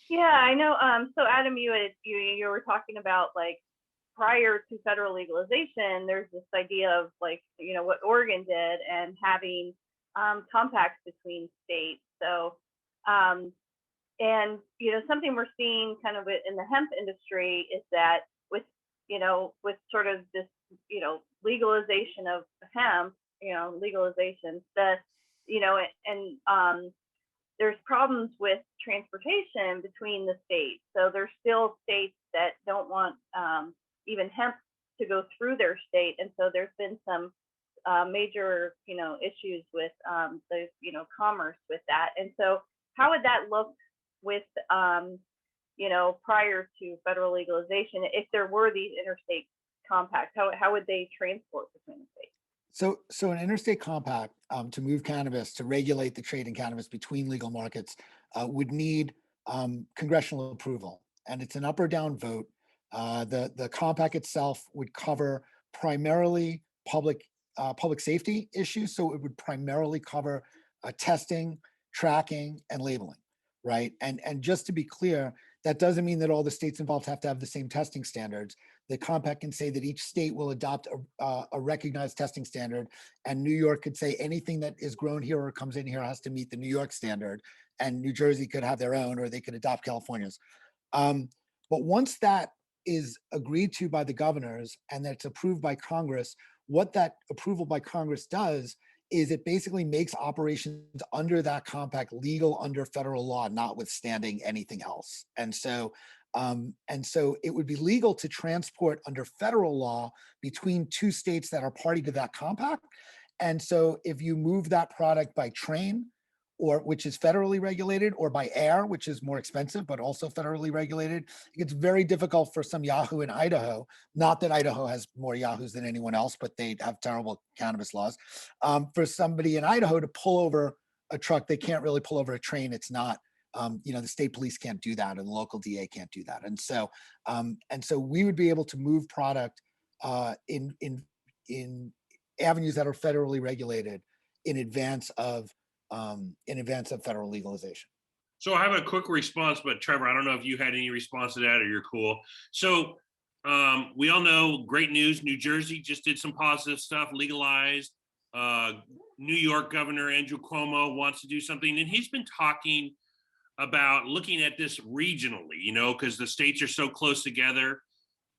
Yeah, I know. So Adam, you were talking about, like, prior to federal legalization, there's this idea of, like, you know, what Oregon did and having compacts between states. So, and, you know, something we're seeing kind of in the hemp industry is that with, you know, with sort of this, you know, legalization of hemp, you know, you know, and there's problems with transportation between the states. So there's still states that don't want even hemp to go through their state. And so there's been some major, you know, issues with the, you know, commerce with that. And so how would that look with, you know, prior to federal legalization, if there were these interstate compacts, how would they transport between the states? So an interstate compact to move cannabis, to regulate the trade in cannabis between legal markets would need congressional approval, and it's an up or down vote. The compact itself would cover primarily public safety issues, so it would primarily cover testing, tracking, and labeling, right? And just to be clear, that doesn't mean that all the states involved have to have the same testing standards. The compact can say that each state will adopt a recognized testing standard, and New York could say anything that is grown here or comes in here has to meet the New York standard, and New Jersey could have their own, or they could adopt California's. But once that is agreed to by the governors and that's approved by Congress, what that approval by Congress does is it basically makes operations under that compact legal under federal law, notwithstanding anything else. And so it would be legal to transport under federal law between two states that are party to that compact. And so if you move that product by train, or which is federally regulated, or by air, which is more expensive, but also federally regulated, it gets very difficult for some Yahoo in Idaho. Not that Idaho has more Yahoos than anyone else, but they have terrible cannabis laws. For somebody in Idaho to pull over a truck, they can't really pull over a train. It's not, you know, the state police can't do that, and the local DA can't do that. And so we would be able to move product in avenues that are federally regulated in advance of federal legalization. So I have a quick response, but Trevor, I don't know if you had any response to that, or you're cool. So we all know, great news, New Jersey just did some positive stuff, legalized. New York Governor Andrew Cuomo wants to do something, and he's been talking about looking at this regionally, you know, because the states are so close together.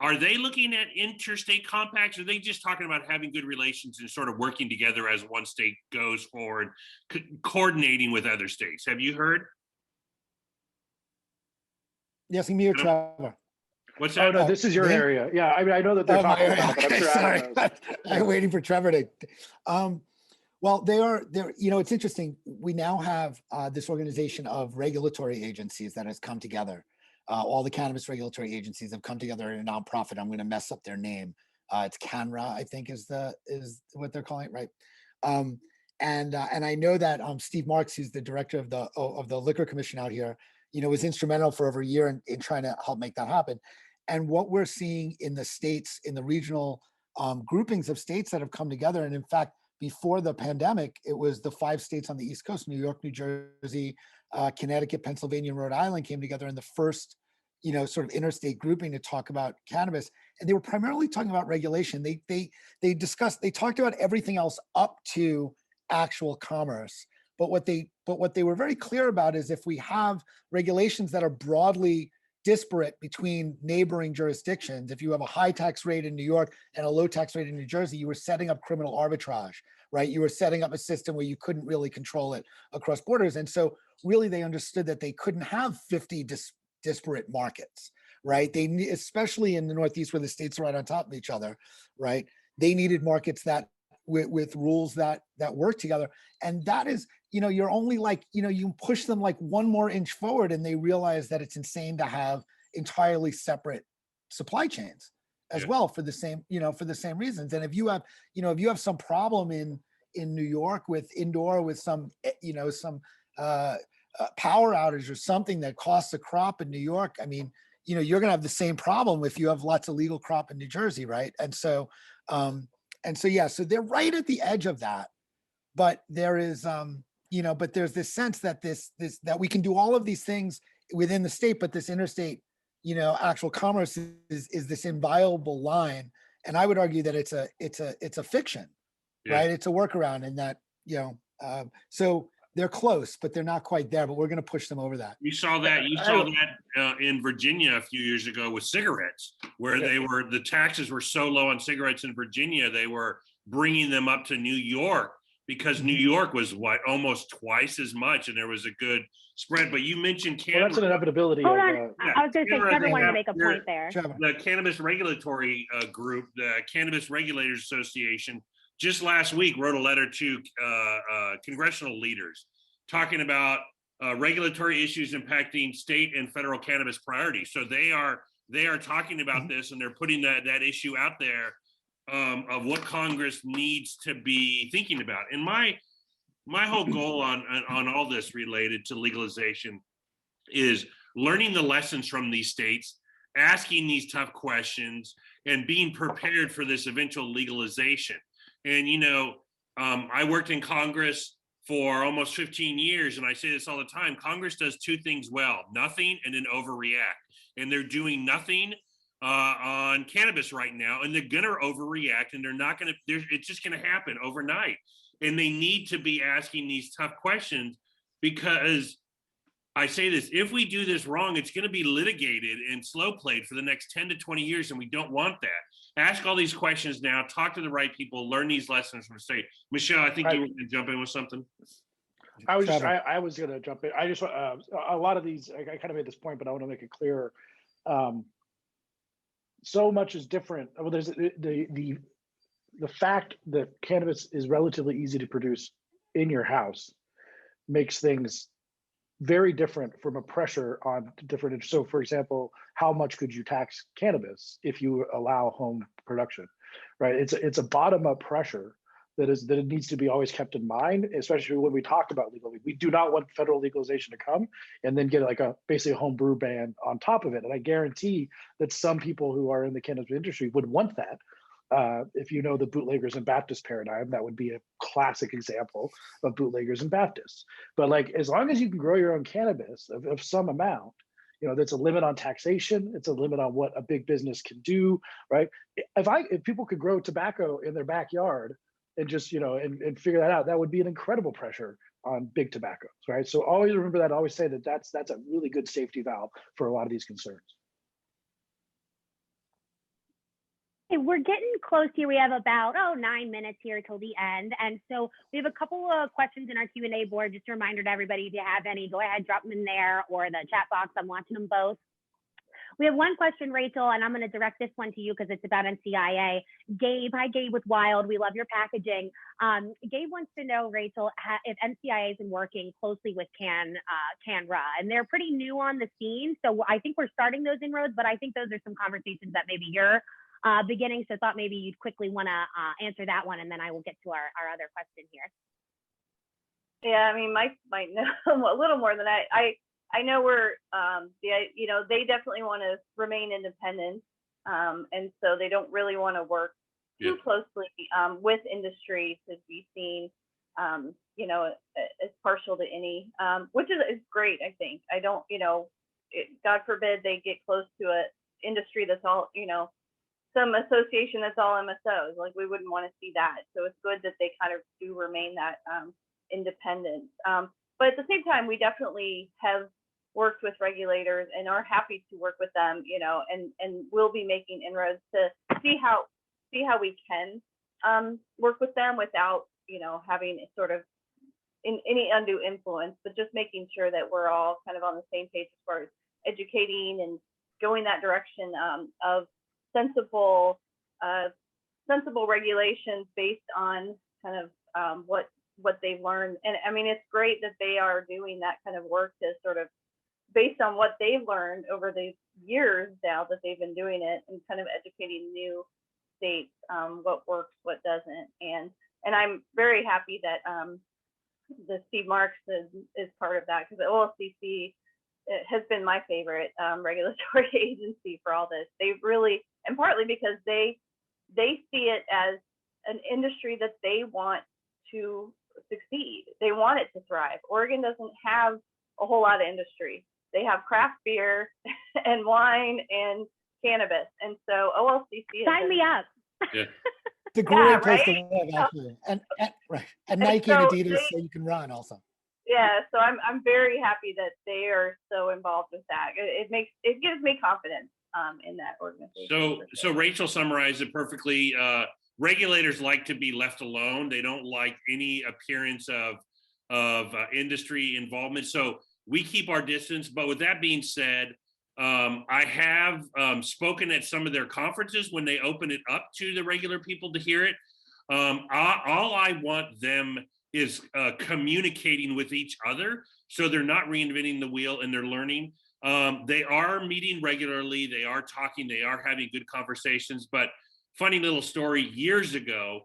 Are they looking at interstate compacts? Or are they just talking about having good relations and sort of working together as one state goes forward, coordinating with other states? Have you heard? Yes, me or Trevor? What's that? Oh, no, this is your area. Yeah, I mean, I know that they're talking about it, but I'm sure Adam knows. I'm waiting for Trevor to. Well, they're, you know, it's interesting. We now have this organization of regulatory agencies that has come together. All the cannabis regulatory agencies have come together in a nonprofit. I'm going to mess up their name. It's CANRA, I think, is what they're calling it, right? And I know that Steve Marks, who's the director of the Liquor Commission out here, you know, was instrumental for over a year in trying to help make that happen. And what we're seeing in the states, in the regional groupings of states that have come together, and in fact, before the pandemic, it was the 5 states on the East Coast, New York, New Jersey, Connecticut, Pennsylvania, and Rhode Island came together in the first, you know, sort of interstate grouping to talk about cannabis. And they were primarily talking about regulation. They talked about everything else up to actual commerce. But what they were very clear about is if we have regulations that are broadly disparate between neighboring jurisdictions, if you have a high tax rate in New York and a low tax rate in New Jersey, you were setting up criminal arbitrage, right? You were setting up a system where you couldn't really control it across borders. And so really they understood that they couldn't have 50 disparate markets, right? They especially in the Northeast where the states are right on top of each other, right? They needed markets that with rules that work together. And that is, you're only like, you push them like one more inch forward and they realize that it's insane to have entirely separate supply chains as well for the same, for the same reasons. And if you have some problem in New York with indoor with some, some power outage or something that costs a crop in New York, I mean, you're going to have the same problem if you have lots of legal crop in New Jersey, right? And so yeah, so they're right at the edge of that, but there is, but there's this sense that that we can do all of these things within the state, but this interstate, actual commerce is this inviolable line, and I would argue that it's a fiction, right? It's a workaround, and that so they're close, but they're not quite there. But we're going to push them over that. You saw that in Virginia a few years ago with cigarettes, where the taxes were so low on cigarettes in Virginia, they were bringing them up to New York because New York was almost twice as much, and there was a good spread. But you mentioned cannabis. Well, that's an inevitability. Hold on, I was going to say Trevor wanted to make a point there. The Cannabis Regulatory Group, the Cannabis Regulators Association, just last week wrote a letter to congressional leaders talking about regulatory issues impacting state and federal cannabis priorities. So they are talking about this, and they're putting that issue out there of what Congress needs to be thinking about. And my whole goal on all this related to legalization is learning the lessons from these states, asking these tough questions, and being prepared for this eventual legalization. And, I worked in Congress for almost 15 years, and I say this all the time, Congress does two things well: nothing and then overreact. And they're doing nothing on cannabis right now, and they're gonna overreact, and it's just gonna happen overnight. And they need to be asking these tough questions, because I say this, if we do this wrong, it's gonna be litigated and slow played for the next 10 to 20 years, and we don't want that. Ask all these questions now, talk to the right people, learn these lessons from the state. Michelle, I think you were gonna jump in with something. I was gonna jump in. I just, a lot of these, I kind of made this point, but I want to make it clearer. So much is different. Well, there's the fact that cannabis is relatively easy to produce in your house makes things very different from a pressure on different. So for example, how much could you tax cannabis if you allow home production, right? It's a bottom up pressure that it needs to be always kept in mind, especially when we talk about legal. We do not want federal legalization to come and then get like basically a home brew ban on top of it. And I guarantee that some people who are in the cannabis industry would want that. If you know the bootleggers and Baptist paradigm, that would be a classic example of bootleggers and Baptists. But like, as long as you can grow your own cannabis of some amount, that's a limit on taxation. It's a limit on what a big business can do, right? If people could grow tobacco in their backyard and just, and figure that out, that would be an incredible pressure on big tobaccos, right? So always remember that. Always say that's a really good safety valve for a lot of these concerns. We're getting close here. We have about 9 minutes here till the end, and so we have a couple of questions in our Q&A board. Just a reminder to everybody, if you have any, go ahead, drop them in there or the chat box. I'm watching them both. We have one question, Rachel, and I'm going to direct this one to you because it's about NCIA. Gabe, hi Gabe with Wild. We love your packaging. Gabe wants to know, Rachel, if NCIA has been working closely with CANRA, and they're pretty new on the scene. So I think we're starting those inroads, but I think those are some conversations that maybe you're beginning. So thought maybe you'd quickly want to answer that one, and then I will get to our other question here. Yeah, I mean, Mike might know a little more than I know we're, they definitely want to remain independent. And so they don't really want to work too closely with industry to be seen, as partial to any, which is great, I think. I don't, God forbid they get close to an industry that's all, some association that's all MSOs. Like, we wouldn't want to see that. So it's good that they kind of do remain that independence. But at the same time, we definitely have worked with regulators and are happy to work with them, you know, and we'll be making inroads to see how we can work with them without, you know, having sort of any undue influence, but just making sure that we're all kind of on the same page as far as educating and going that direction of sensible regulations based on kind of what they've learned. And I mean, it's great that they are doing that kind of work to sort of based on what they've learned over the years now that they've been doing it and kind of educating new states what works, what doesn't. And I'm very happy that the Steve Marks is part of that, because the OLCC has been my favorite regulatory agency for all this. They really, and partly because they see it as an industry that they want to succeed. They want it to thrive. Oregon doesn't have a whole lot of industry. They have craft beer and wine and cannabis. And so OLCC sign me up. Yeah. It's a great place right? to live, actually. And right. And Nike so and Adidas, so you can run also. Yeah, so I'm very happy that they are so involved with that. It gives me confidence in that organization. So Rachel summarized it perfectly. Regulators like to be left alone. They don't like any appearance of industry involvement. So we keep our distance. But with that being said, I have spoken at some of their conferences when they open it up to the regular people to hear it. All I want them is communicating with each other, so they're not reinventing the wheel and they're learning. They are meeting regularly, they are talking, they are having good conversations. But funny little story, years ago,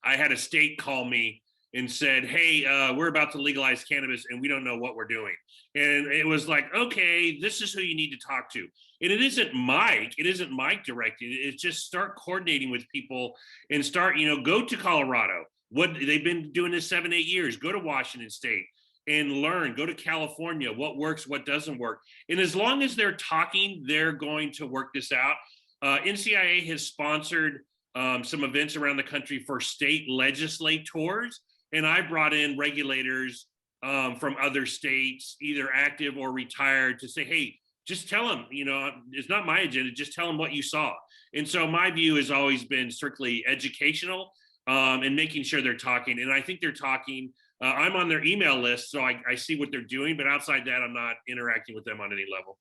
I had a state call me and said, hey, we're about to legalize cannabis and we don't know what we're doing. And it was like, okay, this is who you need to talk to. And it isn't Mike directing it. It's just start coordinating with people and start, go to Colorado. They've been doing this 7-8 years. Go to Washington State and learn. Go to California. What works, what doesn't work. And as long as they're talking, they're going to work this out. NCIA has sponsored some events around the country for state legislators. And I brought in regulators from other states, either active or retired, to say, hey, just tell them, it's not my agenda, just tell them what you saw. And so my view has always been strictly educational and making sure they're talking. And I think they're talking. I'm on their email list, so I see what they're doing, but outside that, I'm not interacting with them on any level.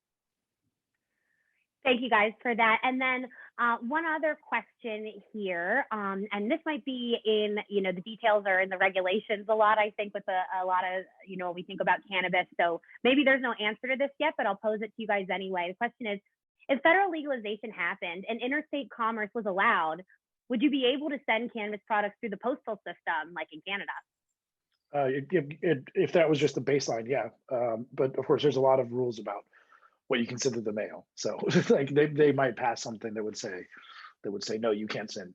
Thank you guys for that. And then one other question here, and this might be in, the details are in the regulations a lot, I think, with a lot of, we think about cannabis. So maybe there's no answer to this yet, but I'll pose it to you guys anyway. The question is, if federal legalization happened and interstate commerce was allowed, would you be able to send cannabis products through the postal system like in Canada? If that was just the baseline, yeah. But of course, there's a lot of rules about what you can send through the mail. So like they might pass something that would say no, you can't send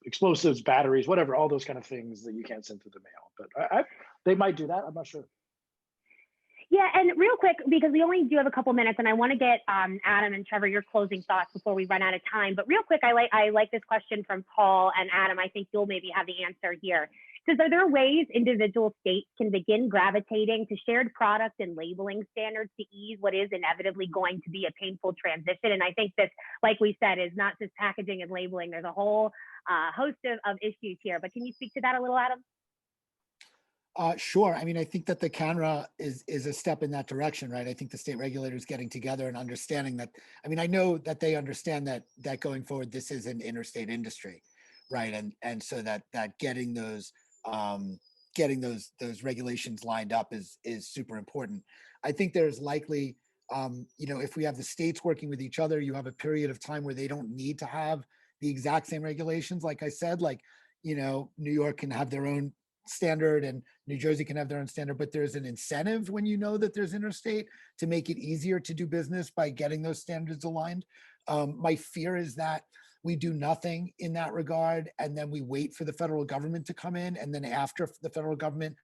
explosives, batteries, whatever, all those kind of things that you can't send through the mail. But they might do that. I'm not sure. Yeah, and real quick, because we only do have a couple minutes, and I want to get Adam and Trevor your closing thoughts before we run out of time. But real quick, I like this question from Paul and Adam. I think you'll maybe have the answer here. Because are there ways individual states can begin gravitating to shared product and labeling standards to ease what is inevitably going to be a painful transition? And I think this, like we said, is not just packaging and labeling. There's a whole host of issues here. But can you speak to that a little, Adam? Sure. I mean, I think that the CANRA is a step in that direction, right? I think the state regulators getting together and understanding that. I mean, I know that they understand that going forward, this is an interstate industry, right? And so that getting those regulations lined up is super important. I think there's likely, if we have the states working with each other, you have a period of time where they don't need to have the exact same regulations. Like I said, New York can have their own standard and New Jersey can have their own standard, but there's an incentive when you know that there's interstate to make it easier to do business by getting those standards aligned. My fear is that we do nothing in that regard, and then we wait for the federal government to come in, and then after the federal government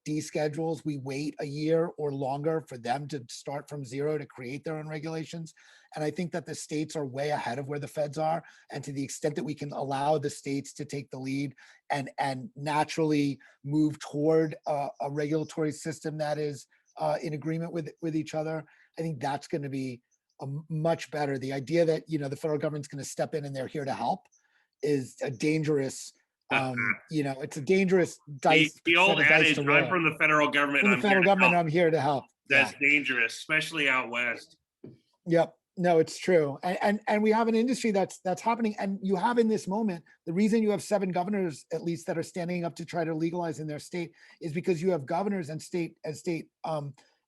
deschedules, we wait a year or longer for them to start from zero to create their own regulations. And I think that the states are way ahead of where the feds are. And to the extent that we can allow the states to take the lead and naturally move toward a regulatory system that is in agreement with each other, I think that's going to be much better. The idea that, the federal government's going to step in and they're here to help is a dangerous, it's a dangerous dice. The old adage, I'm from the federal government. I'm here to help. That's dangerous, especially out west. Yep. No, it's true. And we have an industry that's happening. And you have in this moment, the reason you have 7 governors, at least, that are standing up to try to legalize in their state is because you have governors and state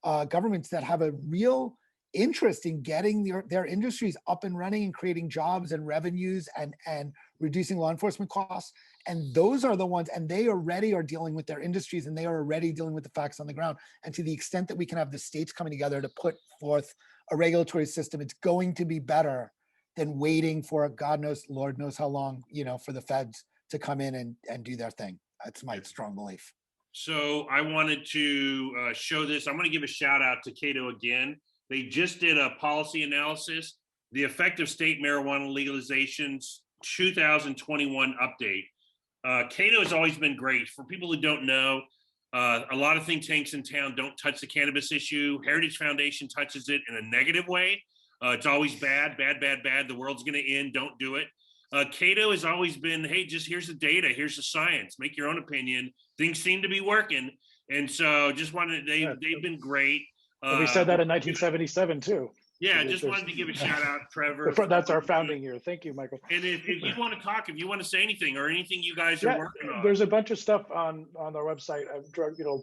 governments that have a real interest in getting their industries up and running and creating jobs and revenues and reducing law enforcement costs. And those are the ones, and they already are dealing with their industries, and they are already dealing with the facts on the ground. And to the extent that we can have the states coming together to put forth a regulatory system, it's going to be better than waiting for God knows, Lord knows how long, for the feds to come in and do their thing. That's my strong belief. So I wanted to show this. I'm going to give a shout out to CATO again. They just did a policy analysis, the effective state marijuana legalizations 2021 update. CATO has always been great. For people who don't know, a lot of think tanks in town don't touch the cannabis issue. Heritage Foundation touches it in a negative way. It's always bad. The world's going to end. Don't do it. CATO has always been, hey, just here's the data. Here's the science. Make your own opinion. Things seem to be working. And so just wanted, they've been great. We said that in 1977 too. Yeah, just wanted to give a shout out, Trevor. That's our founding year. Thank you, Michael. And if you want to talk, if you want to say anything or anything you guys are working on. There's a bunch of stuff on our website.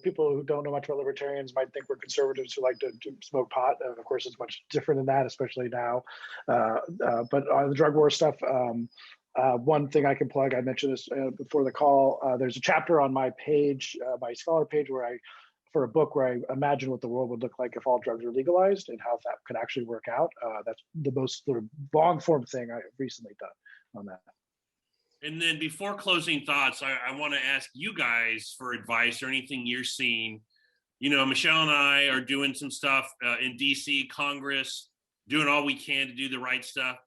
People who don't know much about libertarians might think we're conservatives who like to smoke pot. And of course, it's much different than that, especially now. But on the drug war stuff, one thing I can plug, I mentioned this before the call, there's a chapter on my page, my Scholar page, for a book where I imagine what the world would look like if all drugs were legalized and how that could actually work out. That's the most sort of long form thing I've recently done on that. And then before closing thoughts, I want to ask you guys for advice or anything you're seeing. Michelle and I are doing some stuff in DC, Congress, doing all we can to do the right stuff.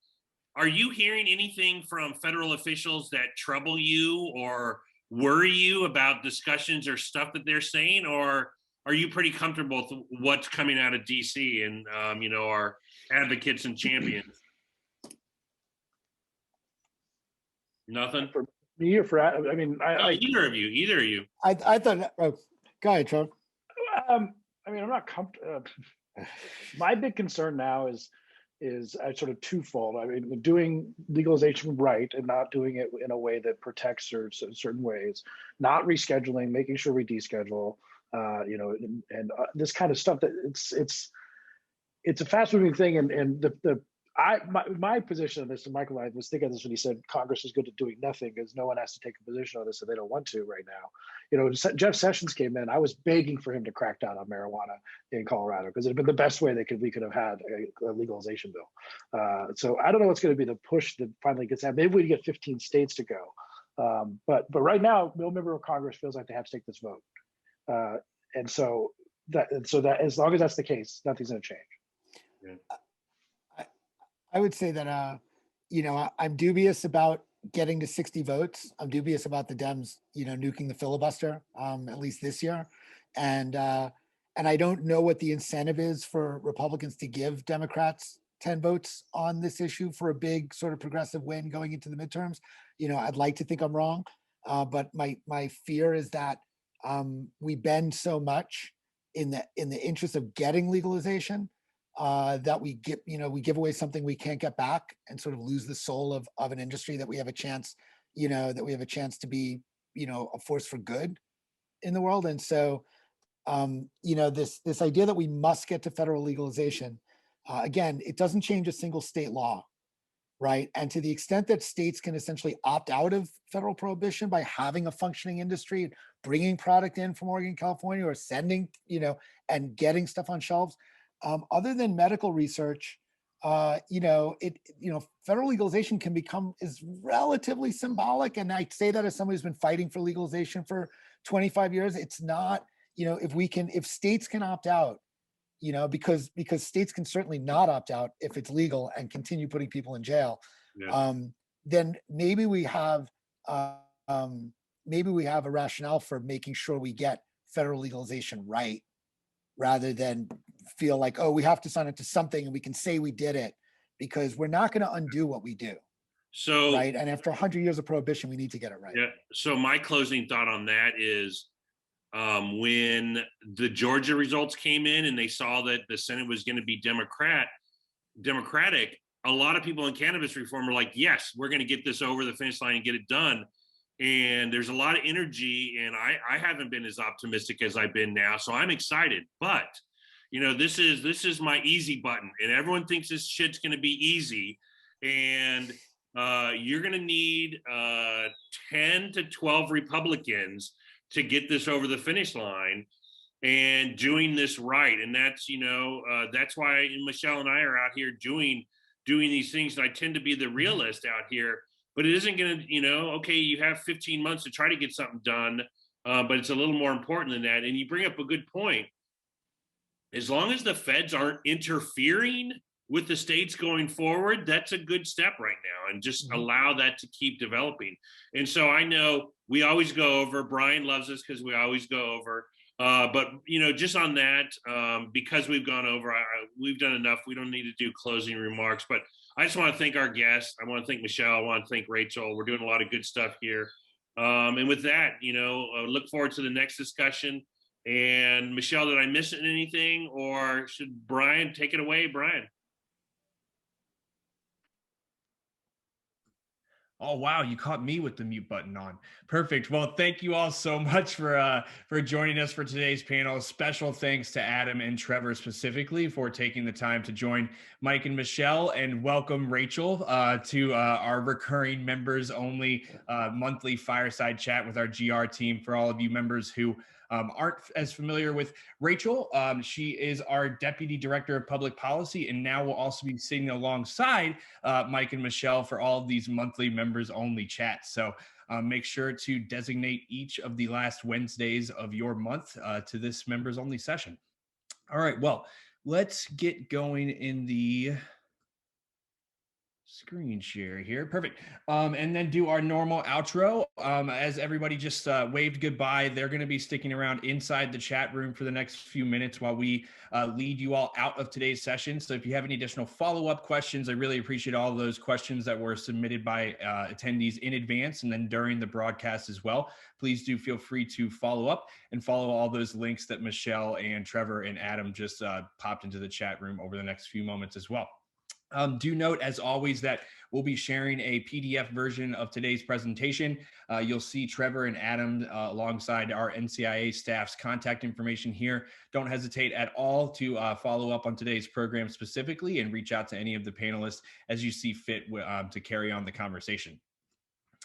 Are you hearing anything from federal officials that trouble you or worry you about discussions or stuff that they're saying, or are you pretty comfortable with what's coming out of DC and our advocates and champions? Nothing for me or for either of you. I thought. Oh, go ahead, Trevor. I'm not comfortable. My big concern now is sort of twofold. Doing legalization right and not doing it in a way that protects certain ways, not rescheduling, making sure we deschedule, and this kind of stuff. That it's a fast moving thing, and my position on this, and Michael and I was thinking this when he said Congress is good at doing nothing because no one has to take a position on this and they don't want to right now. Jeff Sessions came in. I was begging for him to crack down on marijuana in Colorado because it had been the best way we could have had a legalization bill. So I don't know what's going to be the push that finally gets out. Maybe we get 15 states to go. But right now, no member of Congress feels like they have to take this vote. And so that as long as that's the case, nothing's going to change. Yeah. I would say that, I'm dubious about getting to 60 votes. I'm dubious about the Dems, nuking the filibuster, at least this year. And I don't know what the incentive is for Republicans to give Democrats 10 votes on this issue for a big sort of progressive win going into the midterms. I'd like to think I'm wrong, but my fear is that we bend so much in the interest of getting legalization that we give away something we can't get back and sort of lose the soul of an industry that we have a chance, to be, a force for good in the world. And so, this idea that we must get to federal legalization, again, it doesn't change a single state law, right? And to the extent that states can essentially opt out of federal prohibition by having a functioning industry, bringing product in from Oregon, California, or sending, and getting stuff on shelves, other than medical research, federal legalization is relatively symbolic. And I say that as somebody who's been fighting for legalization for 25 years. It's not if states can opt out, because states can certainly not opt out if it's legal and continue putting people in jail. Yeah. Then maybe we have a rationale for making sure we get federal legalization right, rather than feel like, oh, we have to sign up to something and we can say we did it, because we're not going to undo what we do. So, right. And after 100 years of prohibition, we need to get it right. Yeah. So my closing thought on that is, when the Georgia results came in and they saw that the Senate was going to be Democratic, a lot of people in cannabis reform are like, yes, we're going to get this over the finish line and get it done. And there's a lot of energy, and I haven't been as optimistic as I've been now. So I'm excited, but this is my easy button, and everyone thinks this shit's going to be easy. And you're going to need 10 to 12 Republicans to get this over the finish line and doing this right. And that's, that's why Michelle and I are out here doing these things. And I tend to be the realist out here, but it isn't going to, okay, you have 15 months to try to get something done, but it's a little more important than that. And you bring up a good point. As long as the feds aren't interfering with the states going forward, that's a good step right now, and just allow that to keep developing. And so I know we always go over, Brian loves us because we always go over, but just on that, because we've gone over, we've done enough. We don't need to do closing remarks, but I just want to thank our guests. I want to thank Michelle. I want to thank Rachel. We're doing a lot of good stuff here. And with that, look forward to the next discussion. And Michelle, did I miss anything, or should Brian take it away? Brian. Oh, wow. You caught me with the mute button on. Perfect. Well, thank you all so much for joining us for today's panel. Special thanks to Adam and Trevor specifically for taking the time to join Mike and Michelle, and welcome Rachel to our recurring members only monthly Fireside Chat with our GR team. For all of you members who aren't as familiar with Rachel, she is our Deputy Director of Public Policy, and now will also be sitting alongside Mike and Michelle for all of these monthly members only chats. So make sure to designate each of the last Wednesdays of your month to this members only session. All right, well, let's get going in the screen share here. Perfect. And then do our normal outro. As everybody just waved goodbye, they're going to be sticking around inside the chat room for the next few minutes while we lead you all out of today's session. So if you have any additional follow-up questions, I really appreciate all of those questions that were submitted by attendees in advance and then during the broadcast as well. Please do feel free to follow up and follow all those links that Michelle and Trevor and Adam just popped into the chat room over the next few moments as well. Do note, as always, that we'll be sharing a PDF version of today's presentation. You'll see Trevor and Adam alongside our NCIA staff's contact information here. Don't hesitate at all to follow up on today's program specifically and reach out to any of the panelists as you see fit to carry on the conversation.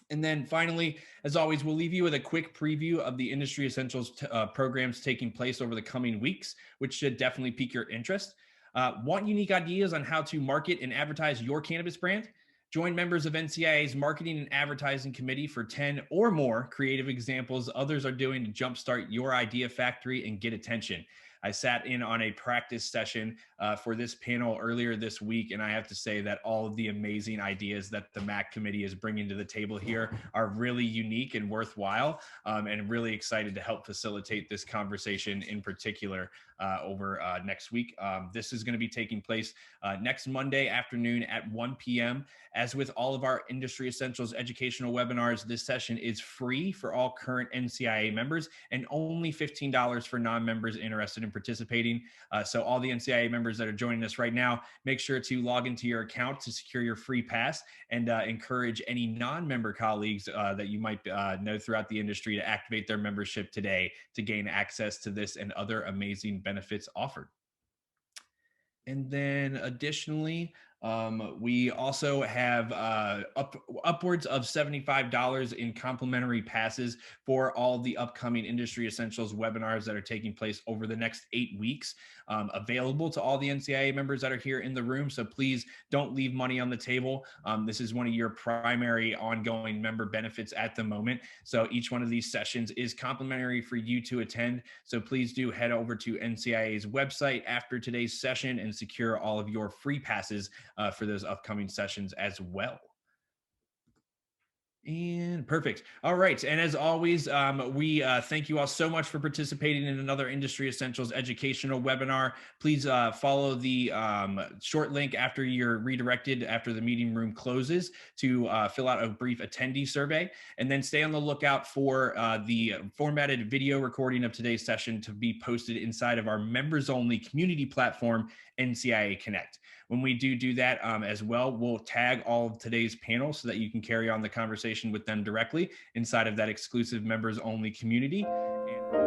And then finally, as always, we'll leave you with a quick preview of the Industry Essentials programs taking place over the coming weeks, which should definitely pique your interest. Want unique ideas on how to market and advertise your cannabis brand? Join members of NCIA's Marketing and Advertising Committee for 10 or more creative examples others are doing to jumpstart your idea factory and get attention. I sat in on a practice session for this panel earlier this week, and I have to say that all of the amazing ideas that the MAC committee is bringing to the table here are really unique and worthwhile, and really excited to help facilitate this conversation in particular over next week. This is going to be taking place next Monday afternoon at 1 p.m. As with all of our Industry Essentials educational webinars, this session is free for all current NCIA members and only $15 for non-members interested in participating. So all the NCIA members that are joining us right now, make sure to log into your account to secure your free pass, and encourage any non-member colleagues that you might know throughout the industry to activate their membership today to gain access to this and other amazing benefits offered. And then additionally, We also have upwards of $75 in complimentary passes for all the upcoming Industry Essentials webinars that are taking place over the next 8 weeks, available to all the NCIA members that are here in the room. So please don't leave money on the table. This is one of your primary ongoing member benefits at the moment. So each one of these sessions is complimentary for you to attend. So please do head over to NCIA's website after today's session and secure all of your free passes for those upcoming sessions as well. And perfect. All right. And as always, we thank you all so much for participating in another Industry Essentials educational webinar. Please follow the short link after you're redirected after the meeting room closes to fill out a brief attendee survey, and then stay on the lookout for the formatted video recording of today's session to be posted inside of our members only community platform, NCIA Connect. When we do that as well, we'll tag all of today's panels so that you can carry on the conversation with them directly inside of that exclusive members only community. And